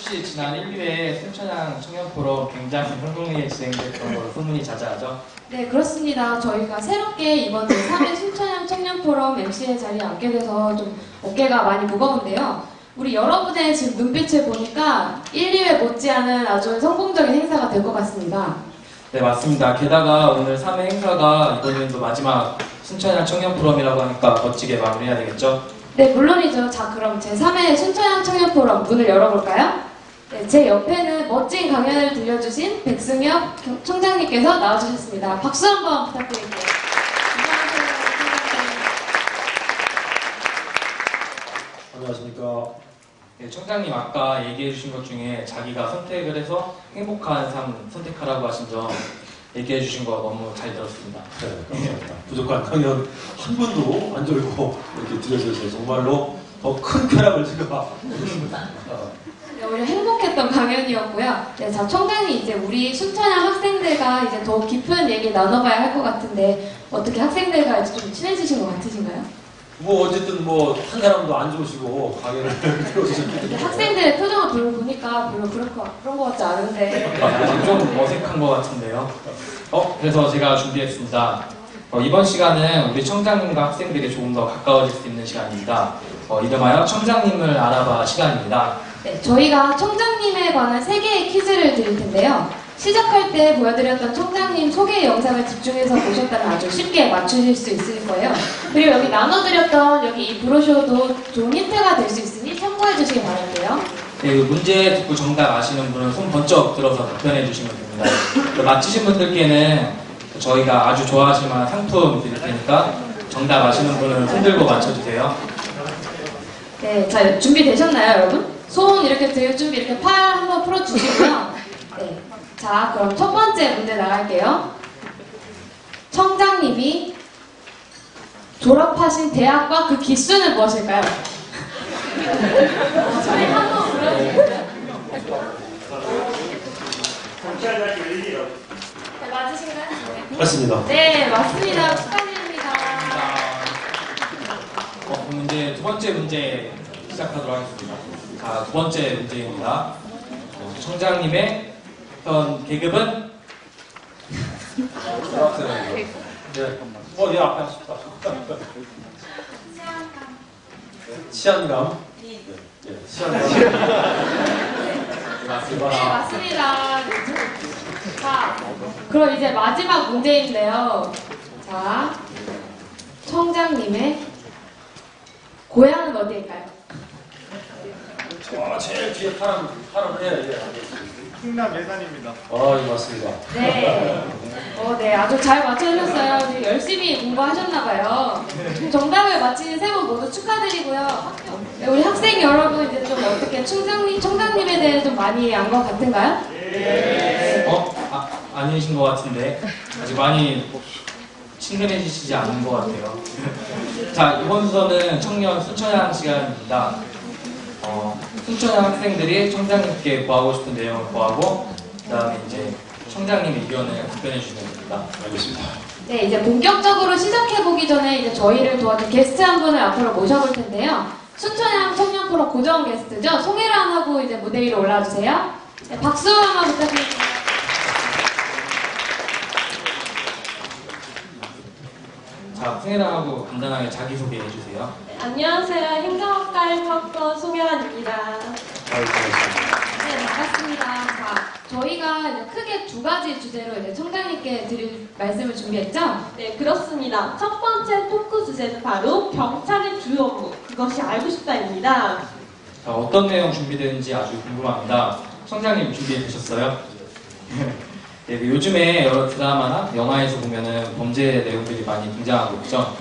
혹시 지난 1회 순천향 청년포럼 굉장히 흥분하게 진행됐던 걸로 소문이 자자하죠? 네, 그렇습니다. 저희가 새롭게 이번 3회 순천향 청년포럼 MC의 자리에 앉게 돼서 좀 어깨가 많이 무거운데요. 우리 여러분의 지금 눈빛을 보니까 1, 2회 못지않은 아주 성공적인 행사가 될 것 같습니다. 네, 맞습니다. 게다가 오늘 3회 행사가 이번 연도 마지막 순천향 청년포럼이라고 하니까 멋지게 마무리해야 되겠죠? 네, 물론이죠. 자, 그럼 제3회 순천향 청년포럼 문을 열어볼까요? 네, 제 옆에는 멋진 강연을 들려주신 백승엽 총장님께서 나와주셨습니다. 박수 한번 부탁드릴게요. 안녕하십니까. 네, 총장님 아까 얘기해 주신 것 중에 자기가 선택을 해서 행복한 삶 선택하라고 하신 점 얘기해 주신 거 너무 잘 들었습니다. 네, 감사합니다. 부족한 강연 한 번도 안 졸고 이렇게 들려주셔서 정말로 더 큰 쾌락을 제가 네, 오히려 행복했던 강연이었고요. 네, 자, 총장님 이제 우리 순천향 학생들과 이제 더 깊은 얘기 나눠봐야 할 것 같은데 어떻게 학생들과 이제 좀 친해지신 것 같으신가요? 뭐 어쨌든 뭐 한 사람도 안 좋으시고 강연을 들어주셨기 근데 때문에 학생들의 표정을 별로 보니까 별로 그런 것 같지 않은데. 아직 좀 어색한 것 같은데요. 그래서 제가 준비했습니다. 이번 시간은 우리 청장님과 학생들이 조금 더 가까워질 수 있는 시간입니다. 이름하여 청장님을 알아봐 시간입니다. 네, 저희가 청장님에 관한 3개의 퀴즈를 드릴 텐데요. 시작할 때 보여드렸던 청장님 소개 영상을 집중해서 보셨다면 아주 쉽게 맞추실 수 있을 거예요. 그리고 여기 나눠드렸던 여기 이 브로셔도 좋은 힌트가 될 수 있으니 참고해 주시기 바랄게요. 네, 문제 듣고 정답 아시는 분은 손 번쩍 들어서 답변해 주시면 됩니다. 맞히신 분들께는 저희가 아주 좋아하실 만한 상품 드릴 테니까 정답 아시는 분은 손 들고 맞춰주세요. 네, 자, 준비되셨나요, 여러분? 손 이렇게 들 준비, 이렇게 팔 한번 풀어주시고요. 네. 자, 그럼 첫 번째 문제 나갈게요. 청장님이 졸업하신 대학과 그 기수는 무엇일까요? 소리 한번 불러주세요. 경찰대학교 1, 2요. 네, 맞으신가요? 맞습니다. 네, 맞습니다. 축하드립니다. 그럼 이제 두 번째 문제 시작하도록 하겠습니다. 자, 두 번째 문제입니다. 청장님의 어떤 계급은? 네. 예, 앞에 하십시다. 치안감. 네, 치안감. 네, 맞습니다. 자, 그럼 이제 마지막 문제인데요. 자, 청장님의 고향은 어디일까요? 제일 뒤에 파란 해. 충남 예산입니다. 예, 맞습니다. 네. 네, 아주 잘 맞춰주셨어요. 되게 열심히 공부하셨나봐요. 정답을 맞힌 3분 모두 축하드리고요. 네, 우리 학생 여러분, 이제 좀 어떻게 청장님에 대해 좀 많이 안 것 같은가요? 아니신 것 같은데 아직 많이 친근해지시지 않은 것 같아요. 자, 이번 순서는 청년 순천향 시간입니다. 순천향 학생들이 청장님께 구하고 싶은 내용을 구하고 그 다음에 이제 청장님의 의견을 답변해 주시면 됩니다. 알겠습니다. 네, 이제 본격적으로 시작해보기 전에 이제 저희를 도와줄 게스트 한 분을 앞으로 모셔볼 텐데요. 순천향 청년 프로 고정 게스트죠. 송혜란 하고 이제 무대 위로 올라와주세요. 네, 박수 한번 부탁드립니다. 자, 송혜랑하고 간단하게 자기소개 해주세요. 안녕하세요. 행정학과 1학번 송혜란입니다. 네, 반갑습니다. 자, 저희가 이제 크게 2가지 주제로 이제 청장님께 드릴 말씀을 준비했죠? 네, 그렇습니다. 첫 번째 토크 주제는 바로 경찰의 주요 업무, 그것이 알고 싶다입니다. 자, 어떤 내용 준비되는지 아주 궁금합니다. 청장님 준비되셨어요? 네, 요즘에 여러 드라마나 영화에서 보면은 범죄 내용들이 많이 등장하고 있죠.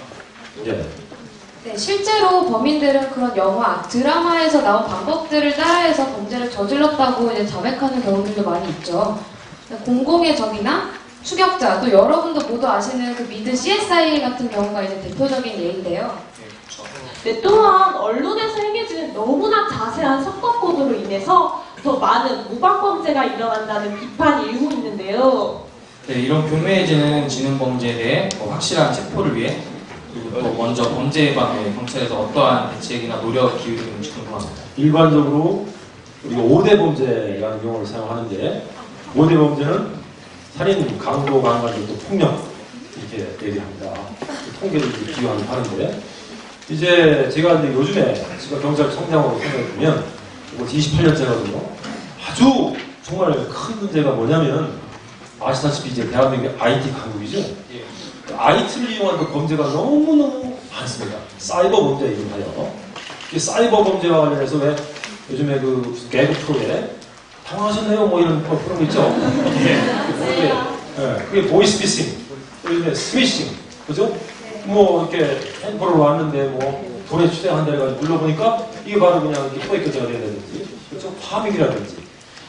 예. 네, 실제로 범인들은 그런 영화, 드라마에서 나온 방법들을 따라해서 범죄를 저질렀다고 이제 자백하는 경우들도 많이 있죠. 공공의 적이나 추격자, 또 여러분도 모두 아시는 그 미드 CSI 같은 경우가 이제 대표적인 예인데요. 네, 또한 언론에서 행해지는 너무나 자세한 사건 보도로 인해서 더 많은 무방범죄가 일어난다는 비판이 일고 있는데요. 네, 이런 교묘해지는 지능범죄에 대해 확실한 체포를 위해 그리고 또 먼저 범죄 예방에 경찰에서 어떠한 대책이나 노력 기울이는지 궁금합니다. 일반적으로 우리가 5대 범죄라는 용어를 사용하는데 5대 범죄는 살인, 강도, 강간, 또 폭력 이렇게 얘기를 합니다. 통계를 비교하기도 하는데 이제 제가 이제 요즘에 제가 경찰청장으로 생각해 보면 이거 28년째거든요. 아주 정말 큰 문제가 뭐냐면 아시다시피 이제 대한민국의 IT 강국이죠. IT를 이용한 그 범죄가 너무너무 많습니다. 사이버 범죄에 이용하여. 사이버 범죄와 관련해서 왜 요즘에 그 개그 프로에 당황하셨네요 뭐 이런 프로 있죠. 그게 보이스피싱, 요즘에 스미싱, 그죠? 뭐 이렇게 핸드폰을 왔는데 뭐 돈에 추대한다 해가지고 불러보니까 이게 바로 그냥 이렇게 포획교제가 돼야 되는지, 그렇죠? 파밍이라든지.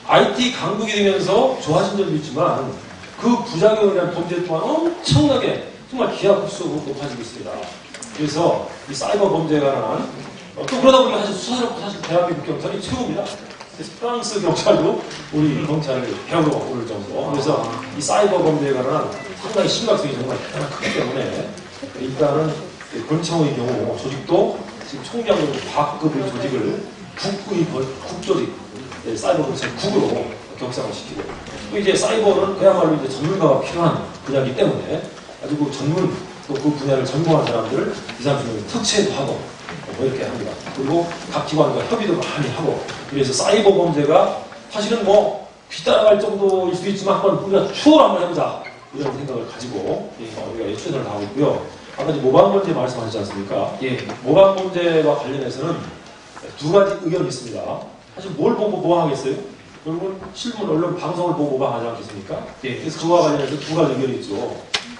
IT 강국이 되면서 좋아진 점도 있지만 그 부작용에 대한 범죄 또한 엄청나게 정말 기하급수로 높아지고 있습니다. 그래서 이 사이버 범죄에 관한 또 그러다 보니까 사실 수사롭고 사실 대한민국 경찰이 최고입니다. 그래서 프랑스 경찰도 우리 경찰을 배우러 오를 정도. 그래서 이 사이버 범죄에 관한 상당히 심각성이 정말 대단히 크기 때문에 일단은 권총의 경우 조직도 지금 총장으로 과급의 조직을 국조직 사이버 경찰 국으로 격상을 시키고 또 이제 사이버는 그야말로 이제 전문가가 필요한 분야이기 때문에 아주 그 전문 또 그 분야를 전공한 사람들을 2~3명 특채도 하고 뭐 이렇게 합니다. 그리고 각 기관과 협의도 많이 하고 그래서 사이버 범죄가 사실은 뭐 뒤따라갈 정도일 수도 있지만 한번 우리가 추월 한번 해보자 이런 생각을 가지고 우리가 최선을 다하고 있고요. 아까 이제 모방 범죄 말씀하셨지 않습니까? 예. 모방 범죄와 관련해서는 두 가지 의견이 있습니다. 사실 뭘 보고 모방하겠어요? 여러분 신문, 언론, 방송을 보고 모방하지 않겠습니까? 예. 그래서 그와 관련해서 두 가지 의견이 있죠.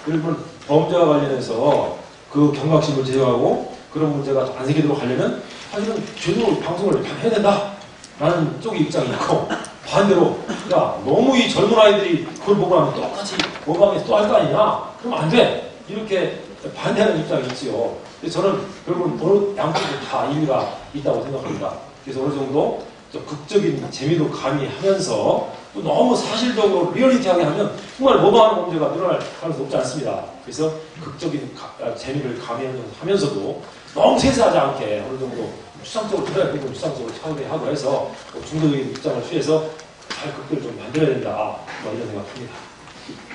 여러분 범죄와 관련해서 그 경각심을 제어하고 그런 문제가 안 생기도록 하려면 사실은 제대로 방송을 해야 된다라는 쪽의 입장이 있고 반대로 야 너무 이 젊은 아이들이 그걸 보고 나면 똑같이 모방해서 또 할 거 아니냐? 그럼 안 돼! 이렇게 반대하는 입장이 있지요. 그래서 저는 결국은 어느 양쪽도 다 일리가 있다고 생각합니다. 그래서 어느 정도 좀 극적인 재미도 가미하면서 또 너무 사실적으로 리얼리티하게 하면 정말 모방하는 범죄가 늘어날 가능성이 높지 않습니다. 그래서 극적인 재미를 가미하면서도 너무 세세하지 않게 어느 정도 추상적으로 들어야 되는 건 추상적으로 차분하고 해서 중도적인 입장을 취해서 잘 극들을 좀 만들어야 된다. 뭐 이런 생각합니다.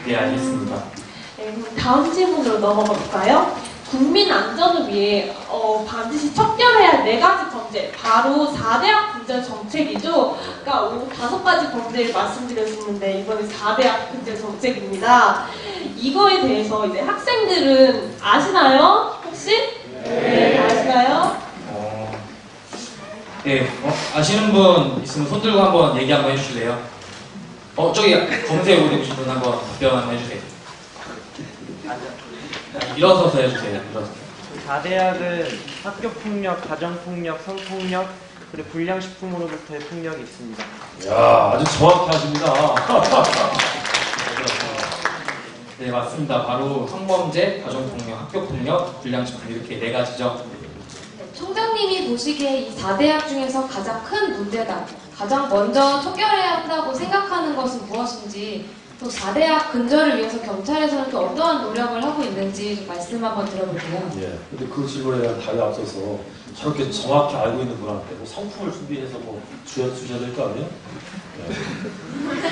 네, 알겠습니다. 네, 그럼 다음 질문으로 넘어가 볼까요? 국민 안전을 위해 반드시 척결해야 할 4가지 범죄, 바로 4대학 근절 정책이죠. 그러니까 오늘 5가지 범죄를 말씀드렸었는데 이번에 4대학 근절 정책입니다. 이거에 대해서 이제 학생들은 아시나요? 혹시? 네, 아시나요? 네, 아시는 분 있으면 손 들고 한번 얘기 한번 해주실래요? 저기 검색 오신 분 한번 답변 해주세요. 일어서서 해주세요. 일어서. 4대학은 학교폭력, 가정폭력, 성폭력, 그리고 불량식품으로부터의 폭력이 있습니다. 이야, 아주 정확히 하십니다. 네, 맞습니다. 바로 성범죄, 가정폭력, 학교폭력, 불량식품 이렇게 4가지죠. 총장님이 보시기에 이 4대학 중에서 가장 큰 문제다, 가장 먼저 척결해야 한다고 생각하는 것은 무엇인지, 또 4대학 근절을 위해서 경찰에서는 또 어떠한 노력을 하고 있는지 좀 말씀 한번 들어볼게요. 예. 근데 그 질문에 대한 답이 앞서서 저렇게 정확히 알고 있는 분한테 뭐 상품을 준비해서 뭐 주셔야 될 거 아니에요?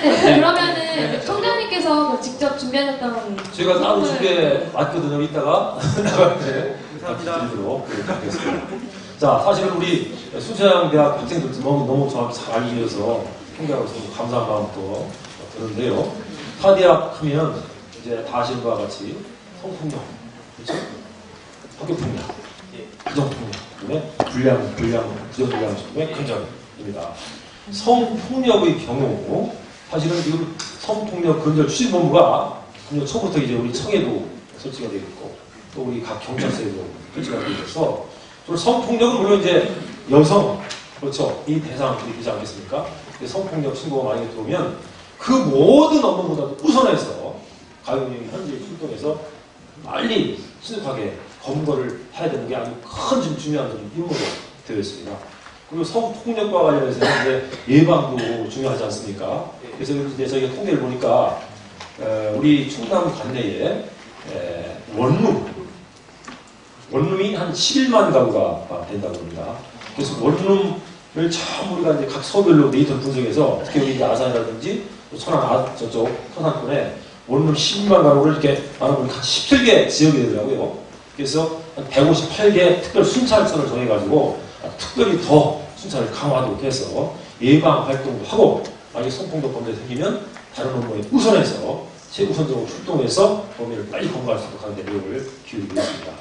네, 그러면은 총장님께서 직접 준비하셨던 제가 따로 상품을- 준비해 왔거든요. 이따가 나갈 때 감사합니다. 드리도록 하겠습니다. 자, 사실은 우리 순천향대학 학생들 너무 정확히 잘 알기 위해서 통계하고 있어서 감사한 마음부터 드는데요. 타대학 하면 이제 다 아시는 바와 같이 성폭력, 그렇죠? 학교폭력, 가정폭력, 그다음에 부정불량식품의 근절입니다. 성폭력의 경우 사실은 지금 성폭력 근절 추진본부가 금년 초부터 이제 우리 청에도 설치가 되어 있고 또 우리 각 경찰서에도 설치가 되어 있어서 성폭력은 물론 이제 여성, 그렇죠, 이 대상들이 되지 않겠습니까? 성폭력 신고가 만약에 들어오면 그 모든 업무보다도 우선해서 가용령이 현재 출동해서 빨리 신속하게 검거를 해야 되는 게 아주 큰 좀 중요한 임무로 되어 있습니다. 그리고 성폭력과 관련해서는 이제 예방도 중요하지 않습니까? 그래서 이제 저희가 통계를 보니까 우리 충남 관내에 원룸이 한 11만 가구가 된다고 합니다. 그래서 원룸 를 참 우리가 이제 각 서별로 데이터 분석해서 특히 여기 이제 아산이라든지 또 천안 저쪽 서산권에 원룸 12만 가구를 이렇게 나눠보니까 17개 지역이 되더라고요. 그래서 한 158개 특별 순찰선을 정해가지고 특별히 더 순찰을 강화하도록 해서 예방 활동도 하고 만약에 성폭력 범죄 생기면 다른 업무에 우선해서 최우선적으로 출동해서 범인을 빨리 검거할 수 있도록 하는 데 노력을 기울이고 있습니다.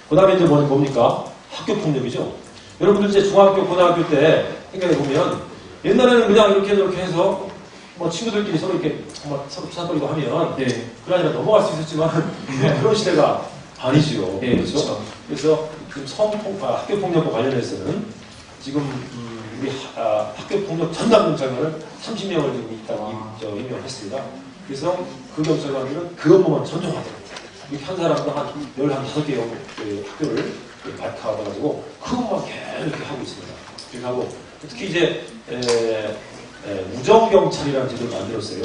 그 다음에 이제 뭡니까? 학교 폭력이죠. 여러분들 이제 중학교, 고등학교 때 생각해 보면 옛날에는 그냥 이렇게 저렇게 해서 뭐 친구들끼리 서로 이렇게 서로 수사거리고 하면 네. 그러니까 넘어갈 수 있었지만 그런 시대가 아니지요. 네, 그렇죠? 그렇죠. 그래서 지금 학교 폭력과 관련해서는 지금 우리 학교 폭력 전담 경찰관을 30명을 지금 있다고 임명했습니다. 그래서 그 경찰관들은 그 업무만 전종하도록 이렇게 한 사람도 한 15개 학교를 발표하셔가지고 그 업무만 계속 이렇게 하고 있습니다. 그렇게 하고 특히 이제 우정경찰이라는 제도를 만들었어요.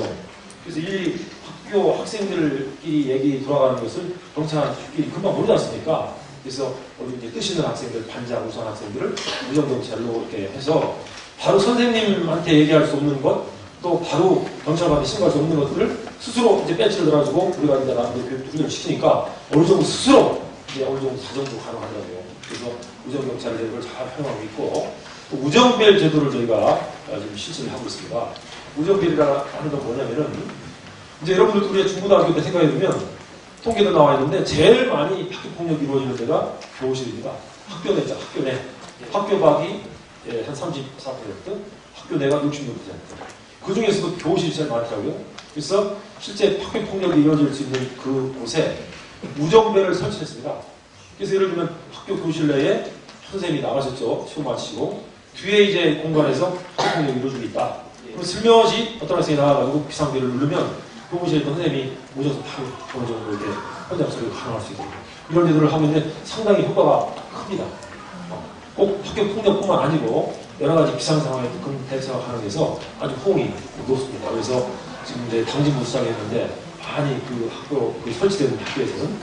그래서 이 학교 학생들끼리 얘기 돌아가는 것을 경찰끼리 금방 모르지 않습니까? 그래서 우리 이제 뜻 있는 학생들, 반장, 우선 학생들을 우정경찰로 이렇게 해서 바로 선생님한테 얘기할 수 없는 것, 또 바로 경찰관한테 신고할 수 없는 것들을 스스로 이제 배치를 들어가지고 우리가 이제 나름대로 훈련을 시키니까 어느 정도 스스로 이제 어느 정도 자정도 가능하더라고요. 그래서 우정경찰 제도를 잘 활용하고 있고 또 우정벨 제도를 저희가 지금 실시를 하고 있습니다. 우정벨이라는 건 뭐냐면은 이제 여러분들도 우리가 중고등학교 때 생각해보면 통계도 나와 있는데 제일 많이 학교 폭력이 이루어지는 데가 교실입니다. 학교 내죠, 학교 내. 학교 밖이 한 34%, 학교 내가 66%. 그 중에서도 교실이 제일 많더라고요. 그래서 실제 학교 폭력이 이루어질 수 있는 그곳에 우정배를 설치했습니다. 그래서 예를 들면 학교 교실 내에 선생님이 나가셨죠. 시험 마치고 뒤에 이제 공간에서 학교 폭력이 이루어지고 있다. 그럼 슬며시 어떤 학생이 나와가지고 비상벨을 누르면 교무실에 있던 선생님이 오셔서 바로 어느 정도 이렇게 현장 처리가 가능할 수 있도록 이런 제도를 하고 있는데 상당히 효과가 큽니다. 꼭 학교 폭력뿐만 아니고 여러 가지 비상 상황에 대처가 가능해서 아주 호응이 높습니다. 그래서 지금 이제 당진부 수사했는데 많이 그 학교 설치되는 학교에서는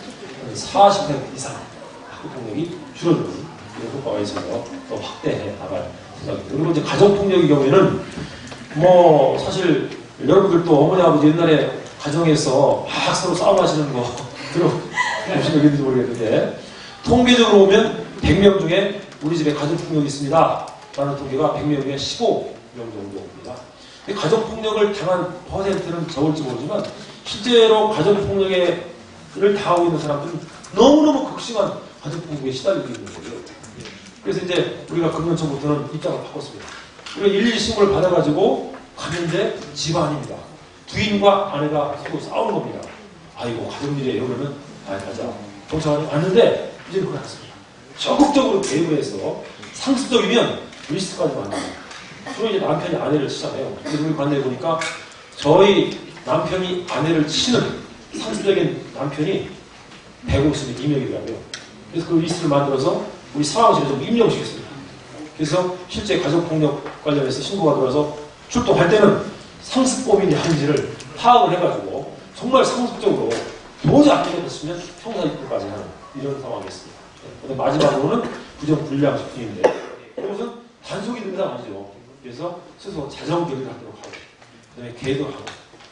40% 이상 학교 폭력이 줄어드는 이런 효과가 있어서 더 확대해 나갈 생각입니다. 그리고 이제 가정 폭력의 경우에는 뭐 사실 여러분들도 어머니 아버지 옛날에 가정에서 막 서로 싸움하시는 거 들어보신 적 있는지 모르겠는데 통계적으로 보면 100명 중에 우리 집에 가정폭력이 있습니다 라는 통계가 100명 중에 15명 정도입니다. 가정폭력을 당한 퍼센트는 적을지 모르지만 실제로 가정폭력을 당하고 있는 사람들은 너무너무 극심한 가정폭력에 시달리고 있는 거예요. 그래서 이제 우리가 금년초부터는 입장을 바꿨습니다. 우리가 112 신고를 받아가지고 갔는데 집안입니다. 부인과 아내가 서로 싸우는 겁니다. 아이고 가정일이에요. 그러면 가자. 경찰관이 왔는데 이제는 그건 않습니다. 적극적으로 개입을 해서 상습적이면 리스크까지 만납니다. 주로 이제 남편이 아내를 치잖아요. 그래서 우리 관내에 보니까 저희 남편이 아내를 치는 상습적인 남편이 152명이더라고요. 그래서 그 리스트를 만들어서 우리 사무실에 좀 임명시켰습니다. 그래서 실제 가정폭력 관련해서 신고가 들어와서 출동할 때는 상습범인이 아닌지를 파악을 해가지고 정말 상습적으로 도저히 안 되겠으면 형사입구까지 하는 이런 상황이었습니다. 네. 마지막으로는 부정불량식품인데 이것은 단속이 되는 상 아니죠. 그래서 스스로 자정결의를 하도록 하고 그다음에 계도를 하고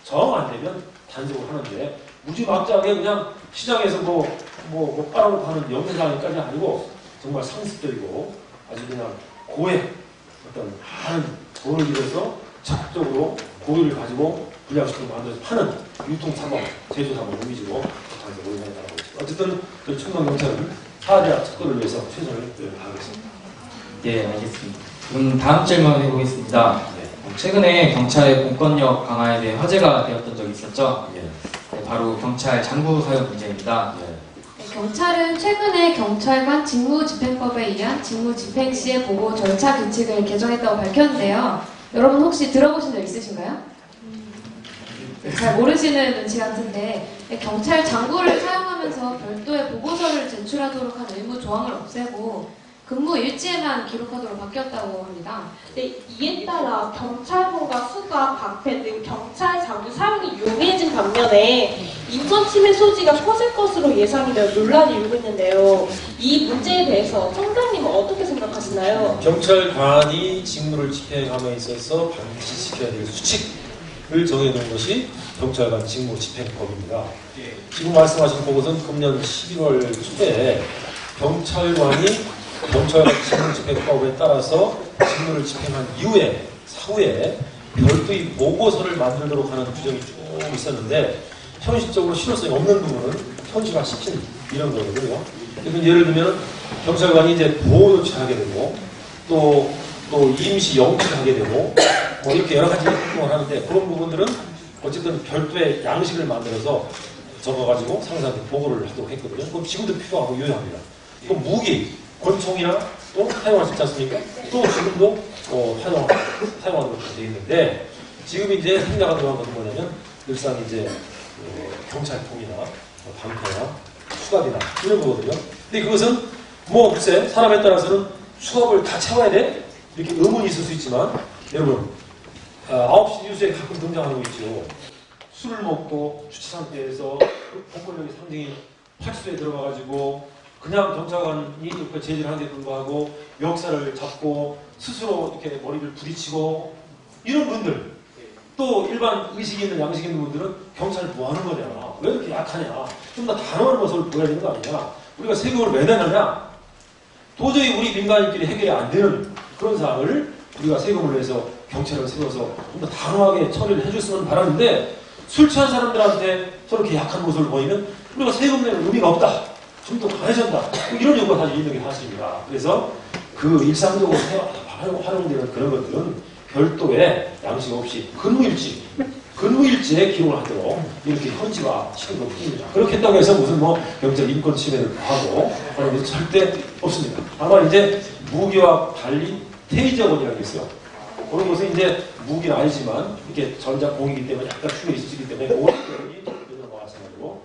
정 안 되면 단속을 하는데 무지막지하게 그냥 시장에서 뭐 빨아놓고 하는 영세상까지 아니고 정말 상습적이고 아주 그냥 고액 어떤 많은 돈을 들여서 적극적으로 고의를 가지고 불량식품을 만들어서 파는 유통사범, 제조사범 위주로 단속을 나가고 있습니다. 어쨌든 저희 충남경찰은 사대학 척도를 위해서 최선을 다하겠습니다. 예, 알겠습니다. 그럼 다음 질문 해보겠습니다. 최근에 경찰의 공권력 강화에 대해 화제가 되었던 적이 있었죠? 네, 바로 경찰 장부 사용 문제입니다. 경찰은 최근에 경찰관 직무집행법에 의한 직무집행 시의 보고 절차 규칙을 개정했다고 밝혔는데요. 여러분 혹시 들어보신 적 있으신가요? 잘 모르시는 눈치 같은데 경찰 장부를 사용하면서 별도의 보고서를 제출하도록 한 의무 조항을 없애고 근무 일지에만 기록하도록 바뀌었다고 합니다. 네, 이에 따라 경찰본과 수갑, 방패 등 경찰 장비 사용이 용이해진 반면에 인권 침해 소지가 커질 것으로 예상이 되어 논란이 일고 있는데요. 이 문제에 대해서 청장님은 어떻게 생각하시나요? 경찰관이 직무를 집행함에 있어서 반드시 지켜야 될 수칙을 정해놓은 것이 경찰관 직무 집행법입니다. 지금 말씀하신 그것은 금년 11월 초에 경찰관 직무 집행법에 따라서 직무를 집행한 이후에 사후에 별도의 보고서를 만들도록 하는 규정이 쭉 있었는데 현실적으로 실효성이 없는 부분은 현실화시킨 이런 거거든요. 그래서 예를 들면 경찰관이 이제 보호 조치하게 되고 또 임시 영치하게 되고 뭐 이렇게 여러 가지 활동을 하는데 그런 부분들은 어쨌든 별도의 양식을 만들어서 적어가지고 상사한테 보고를 하도록 했거든요. 그럼 지금도 필요하고 유효합니다. 또 무기, 권총이나 또 사용할 수 있지 않습니까? 또 지금도 사용하도록 되어 있는데 지금 이제 생략가 들어간 것은 뭐냐면 늘상 이제 경찰통이나 방패나 수갑이나 이런 거거든요. 근데 그것은 뭐 글쎄 사람에 따라서는 수갑을 다 채워야 돼? 이렇게 의문이 있을 수 있지만 여러분 9시 뉴스에 가끔 등장하는 거 있죠. 술을 먹고 주차 상태에서 폭력의 상징인 파출소에 들어가가지고 그냥 경찰관이 옆에 제지를 하는데 불구하고 멱살을 잡고 스스로 이렇게 머리를 부딪히고 이런 분들 또 일반 의식이 있는 양식이 있는 분들은 경찰 뭐 하는 거냐 왜 이렇게 약하냐 좀 더 단호한 모습을 보여야 되는 거 아니냐 우리가 세금을 왜 내느냐 도저히 우리 민간인끼리 해결이 안 되는 그런 사항을 우리가 세금을 내서 경찰을 세워서 좀 더 단호하게 처리를 해줬으면 바라는데 술 취한 사람들한테 저렇게 약한 모습을 보이면 우리가 세금 내는 의미가 없다. 좀 더 강해진다. 이런 요구가 사실 있는 게 사실입니다. 그래서 그 일상적으로 활용되는 그런 것들은 별도의 양식 없이 근무일지에 기록을 하도록 이렇게 현지화시킨 것 뿐입니다. 그렇게 했다고 해서 무슨 뭐 경찰 인권 침해를 하고 그런 것은 절대 없습니다. 다만 이제 무기와 달리 테이저건 이라는 게 있어요. 그런 것은 이제 무기는 아니지만 이렇게 전자공이기 때문에 약간 충격이 있을 수 있기 때문에 오른쪽이 이런 마찬가지로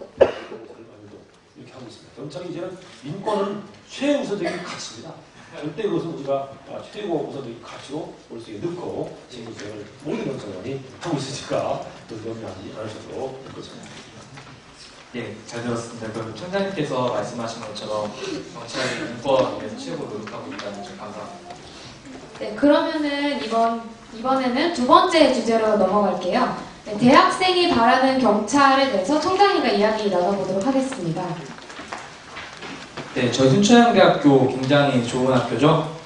이렇게 하고 있습니다. 경찰이 이제는 인권은 최우선적인 가치입니다. 절대 그것은 우리가 최고 우선적인 가치로 머릿속에 넣고 직무 수행을 모든 경찰관이 하고 있으니까 염려하지 않으셔도 될 것입니다. 네, 잘 들었습니다. 그럼 청장님께서 말씀하신 것처럼 경찰이 인권을 위해서 최고로 노력하고 있다는 점 감사합니다. 네, 그러면은 이번에는 두 번째 주제로 넘어갈게요. 네, 대학생이 바라는 경찰에 대해서 청장님과 이야기 나눠보도록 하겠습니다. 네, 저희 순천향대학교 굉장히 좋은 학교죠.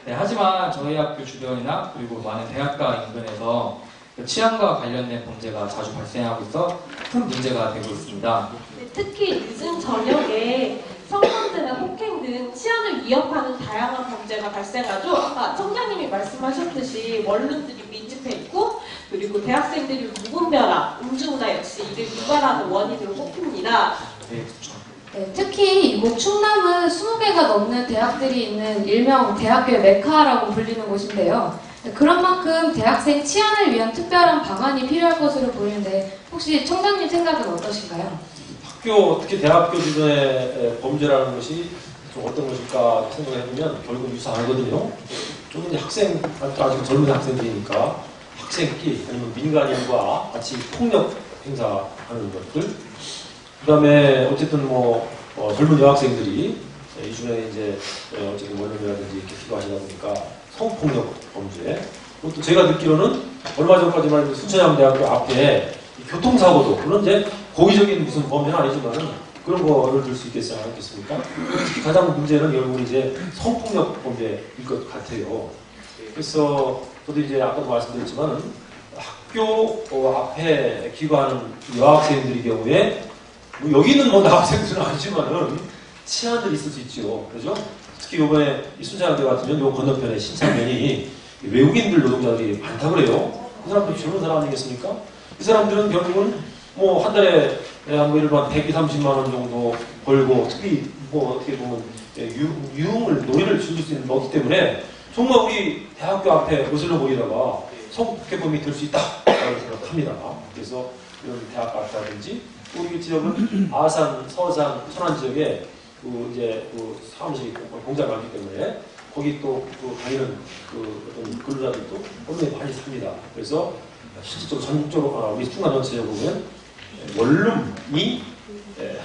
네, 하지만 저희 학교 주변이나 그리고 많은 대학가 인근에서 치안과 관련된 범죄가 자주 발생하고 있어 큰 문제가 되고 있습니다. 네, 특히 늦은 저녁에 성범죄나 폭행 등 치안을 위협하는 다양한 범죄가 발생하죠. 아까 청장님이 말씀하셨듯이 원룸들이 밀집해 있고 그리고 대학생들이 무분별한 음주문화 역시 이를 유발하는 원인으로 꼽힙니다. 네, 그렇죠. 네, 특히 이곳 충남은 20개가 넘는 대학들이 있는 일명 대학교의 메카라고 불리는 곳인데요. 네, 그런 만큼 대학생 치안을 위한 특별한 방안이 필요할 것으로 보이는데 혹시 청장님 생각은 어떠신가요? 특히 대학교 주변의 범죄라는 것이 좀 어떤 것일까 생각해보면 결국 유사하거든요. 좀 이제 아직 젊은 학생들이니까 학생끼리 아니면 민간인과 같이 폭력 행사하는 것들. 그 다음에 어쨌든 젊은 여학생들이 이 주변에 이제 어쨌든 원룸이라든지 이렇게 기도하시다 보니까 성폭력 범죄. 그것도 제가 듣기로는 얼마 전까지만 해도 순천향대학교 앞에 교통사고도 물론 이제 고의적인 무슨 범죄는 아니지만은 그런 거를 들 수 있겠지 않겠습니까? 특히 가장 문제는 결국 이제 성폭력 범죄일 것 같아요. 그래서 저도 이제 아까도 말씀드렸지만은 학교 앞에 기거하는 여학생들의 경우에 여기 있는 남학생들은 아니지만은 치안들이 있을 수 있죠. 그렇죠? 특히 이번에 이 순천향대 같으면 요 건너편에 신창면이 외국인들 노동자들이 많다고 그래요. 그 사람들 젊은 사람 아니겠습니까? 이 사람들은 결국은 한 달에 일반 130만 원 정도 벌고 특히 어떻게 보면 유흥을 놀이를 즐길 수 있는 거기 때문에 정말 우리 대학교 앞에 거슬러 보이다가 성폭행범이 될 수 있다라고 생각합니다. 그래서 이런 대학 앞이라든지 우리 지역은 아산, 서산, 천안 지역에 이제 사무실이 있고 공장이 많기 때문에 거기 또그 다니는 어떤 근로자들도 얼마나 많이 삽니다. 그래서 실질적으로 전국적으로 우리 충남 전체에 보면 원룸이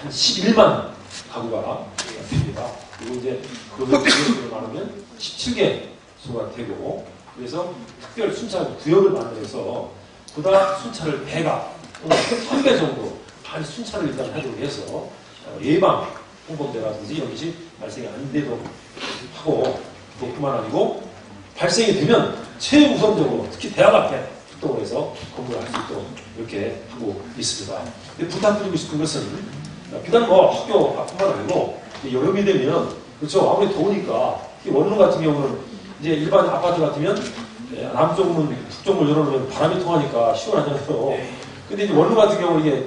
한 11만 가구가 됩니다. 그리고 이제 그룹을 나누면 17개소가 되고, 그래서 특별 순찰 구역을 만들어서 보다 순찰을 배가 또는 3배 정도 많이 순찰을 일단 하도록 해서 예방 홍보대라든지 이런 것이 발생이 안 되도록 하고, 그것뿐만 아니고 발생이 되면 최우선적으로 특히 대학 앞에 출동을 해서 건물을 할 수 있도록 이렇게 하고 있습니다. 근데 부탁드리고 싶은 것은 비단 학교 앞뿐만 아니고 여름이 되면, 그렇죠, 아무리 더우니까 원룸 같은 경우는 이제 일반 아파트 같으면 남쪽 문, 북쪽 문 열어놓으면 바람이 통하니까 시원하잖아요. 근데 이제 원룸 같은 경우는 이게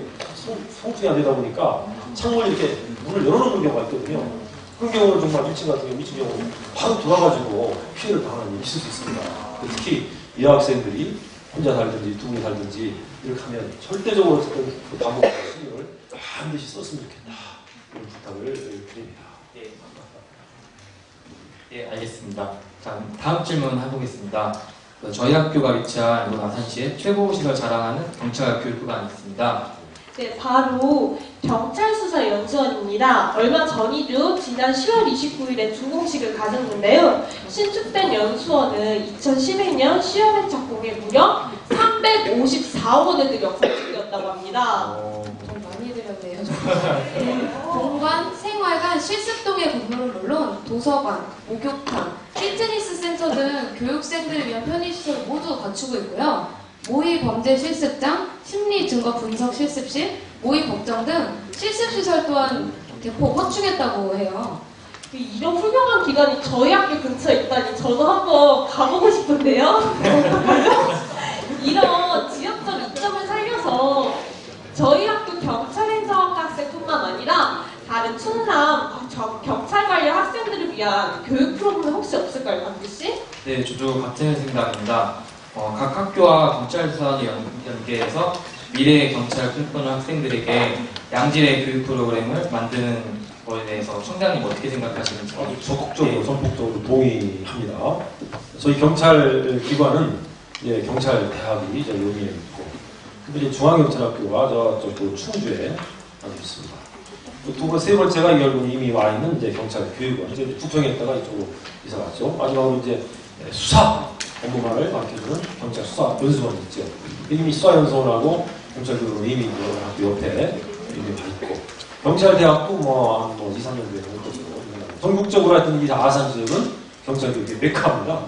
성충이 안 되다 보니까 창문을 이렇게 문을 열어놓는 경우가 있거든요. 그런 경우는 정말 1층 같은 경우, 2층 경우는 바로 돌아가지고 피해를 당하는 일이 있을 수 있습니다. 특히 여학생들이 혼자 살든지 두 분이 살든지 이렇게 하면 절대적으로 어떤 방법과 신경을 반드시 썼으면 좋겠다. 이런 부탁을 드립니다. 예, 알겠습니다. 자, 다음 질문 해보겠습니다. 저희 학교가 위치한 아산시에 최고실을 자랑하는 경찰 교육구간이 있습니다. 네, 바로 경찰수사연수원입니다. 얼마 전이죠. 지난 10월 29일에 준공식을 가졌는데요. 신축된 연수원은 2011년 10월에 착공해 무려 354억 원에 들여 건축되었다고 합니다. 좀 많이 들였네요. 공관, 생활관, 실습동의 건물은 물론 도서관, 목욕탕, 피트니스 센터 등 교육생들을 위한 편의시설을 모두 갖추고 있고요. 모의 범죄 실습장, 심리 증거 분석 실습실, 모의 법정 등 실습시설 또한 대폭 확충했다고 해요. 이런 훌륭한 기관이 저희 학교 근처에 있다니 저도 한번 가보고 싶은데요. 이런 지역적 이점을 살려서 저희 학교 경찰행정학과 학생뿐만 아니라 다른 충남 경찰 관련 학생들을 위한 교육 프로그램 혹시 없을까요, 강규 씨? 네, 저도 같은 생각입니다. 각 학교와 경찰수사원이 연계해서 미래의 경찰을 꿈꾸는 학생들에게 양질의 교육 프로그램을 만드는 거에 대해서 총장님 어떻게 생각하시는지? 아주 적극적으로, 전폭적으로 동의합니다. 저희 경찰 기관은 경찰 대학이 여기에 있고, 그리고 이제 중앙경찰학교가 저쪽 충주에 아주 있습니다. 세 번째가 이미 와 있는 이제 경찰 교육원, 이제 부평에다가 이쪽으로 이사 갔죠. 마지막으로 이제 수사 업무만을 가르쳐주는 경찰 수사 연수원이 있죠. 이미 수사 연수원하고 경찰 교육원 이미 학교 옆에 이미 가 있고, 경찰대학도 한 2, 3년 뒤에 올 것으로 전국적으로 하여튼 이 아산 지역은 경찰 교육의 메카입니다.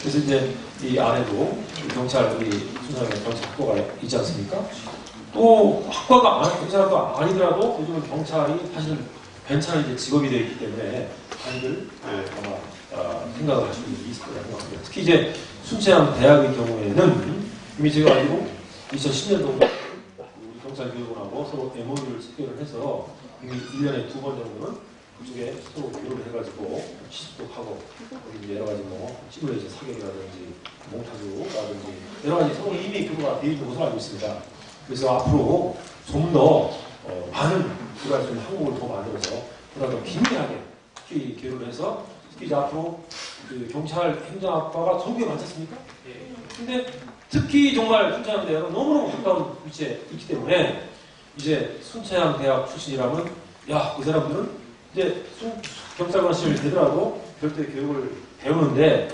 그래서 이제 이 안에도 우리 순천에 경찰학과가 있지 않습니까? 또 경찰학과 아니더라도 요즘은 경찰이 사실은 괜찮은 이제 직업이 되어 있기 때문에 많이들 아마 생각을 하시는 분들이 있을 거라고 생각합니다. 특히 이제 순천향 대학의 경우에는 이미 제가 알기로 2010년도에 우리 경찰교육원하고 서로 MOU를 체결을 해서 이미 1년에 2번 정도는 그쪽에 서로 교류를 해가지고 시습도 하고, 거기 여러 가지 시뮬레이션 사격이라든지 몽타주라든지 여러 가지 서로 이미 교류가 되어 있는 것으로 알고 있습니다. 그래서 앞으로 좀 더 많은 교류할 수 있는 항목을 더 만들어서 보다 더 긴밀하게 특히 교류를 해서, 특히 이제 앞으로 경찰 행정학과가 전국에 많지 않습니까? 근데 특히 정말 순천향 대학은 너무너무 가까운 위치에 있기 때문에 이제 순천향 대학 출신이라면 이 사람들은 이제 경찰관 시험이 되더라도 별도의 교육을 배우는데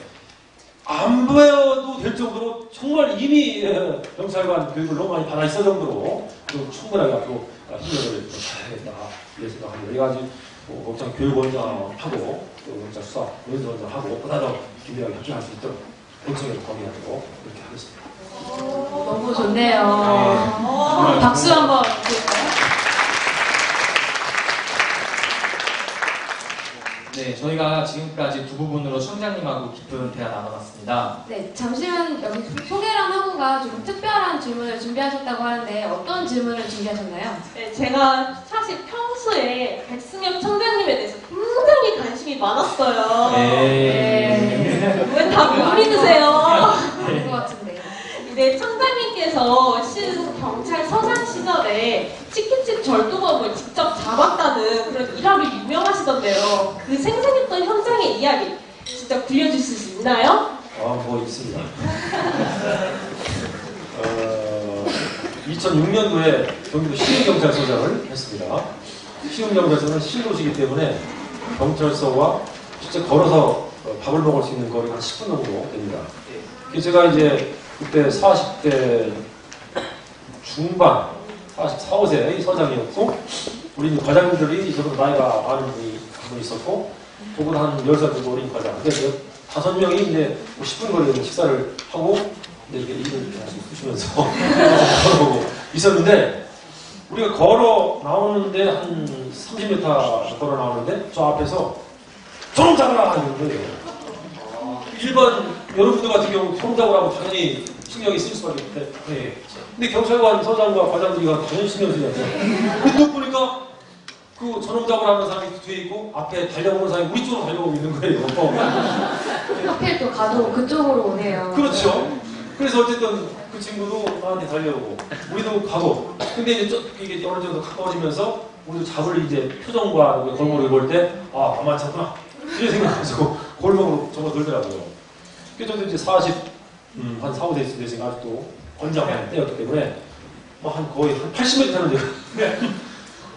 안 배워도 될 정도로 정말 이미 경찰관 교육을 너무 많이 받아 있을 정도로 충분하게 앞으로 힘을 잘해야겠다 이런 생각합니다. 이래가지고 경찰 교육원장하고 경찰 수사 연수원장하고 보다 더 긴밀하게 협조할 수 있도록 경청에도 건의하도록 이렇게 하겠습니다. 너무 좋네요. 박수 한번 드릴까요? 네, 저희가 지금까지 두 부분으로 총장님하고 깊은 대화 나눠봤습니다. 네, 잠시만 여기 송혜란 학우가 좀 특별한 질문을 준비하셨다고 하는데 어떤 질문을 준비하셨나요? 네, 제가 사실 평소에 백승엽 청장님에 대해서 굉장히 관심이 많았어요. 네. 왜 다 못 믿으세요? 될 것 같은데. 이제 청장님께서 경찰서장 시절에 치킨집 절도범을 직접 잡았다는 그런 일화로 유명하시더라고요. 있었는데요. 그 생생했던 현장의 이야기 진짜 들려주실 수 있나요? 뭐 있습니다. 2006년도에 경기도 시흥경찰서장을 했습니다. 시흥경찰서는 신도시이기 때문에 경찰서와 실제 걸어서 밥을 먹을 수 있는 거리가 한 10분 정도 됩니다. 제가 이제 그때 40대 중반, 44, 5세의 서장이었고, 우리 과장들이 저보다 나이가 많은 분이 한 분 있었고, 저보다 한 10살 정도 어린 과장. 근데 5명이 이제 10분 거리에 식사를 하고, 이제 일을 쑤시면서 걸어보고 있었는데, 우리가 걸어 나오는데 한 30m 걸어 나오는데, 저 앞에서 저놈 잡아라! 하는 거예요. 일반 여러분들 같은 경우 저놈 잡으라고 당연히 신경이 쓸 수밖에 없는데, 근데 경찰관 서장과 과장들이가 전혀 신경 쓰지 않아요. 근데 보니까 그 저놈 잡으라는 사람이 뒤에 있고 앞에 달려오는 사람이 우리 쪽으로 달려오고 있는 거예요. 하필 또 가도 그쪽으로 오네요. 그렇죠. 그래서 어쨌든 그 친구도 나한테 달려오고 우리도 가고. 근데 이제 이게 어느 정도 가까워지면서 우리도 잡을 이제 표정과 골목을 볼 때 아, 만만찮구나. 이런 생각하고 골목으로 접어들더라고요. 그래서 저도 이제 한 4, 5세 됐으니까 아직도 권장한 때였기 때문에 거의 한 80m 타는 데가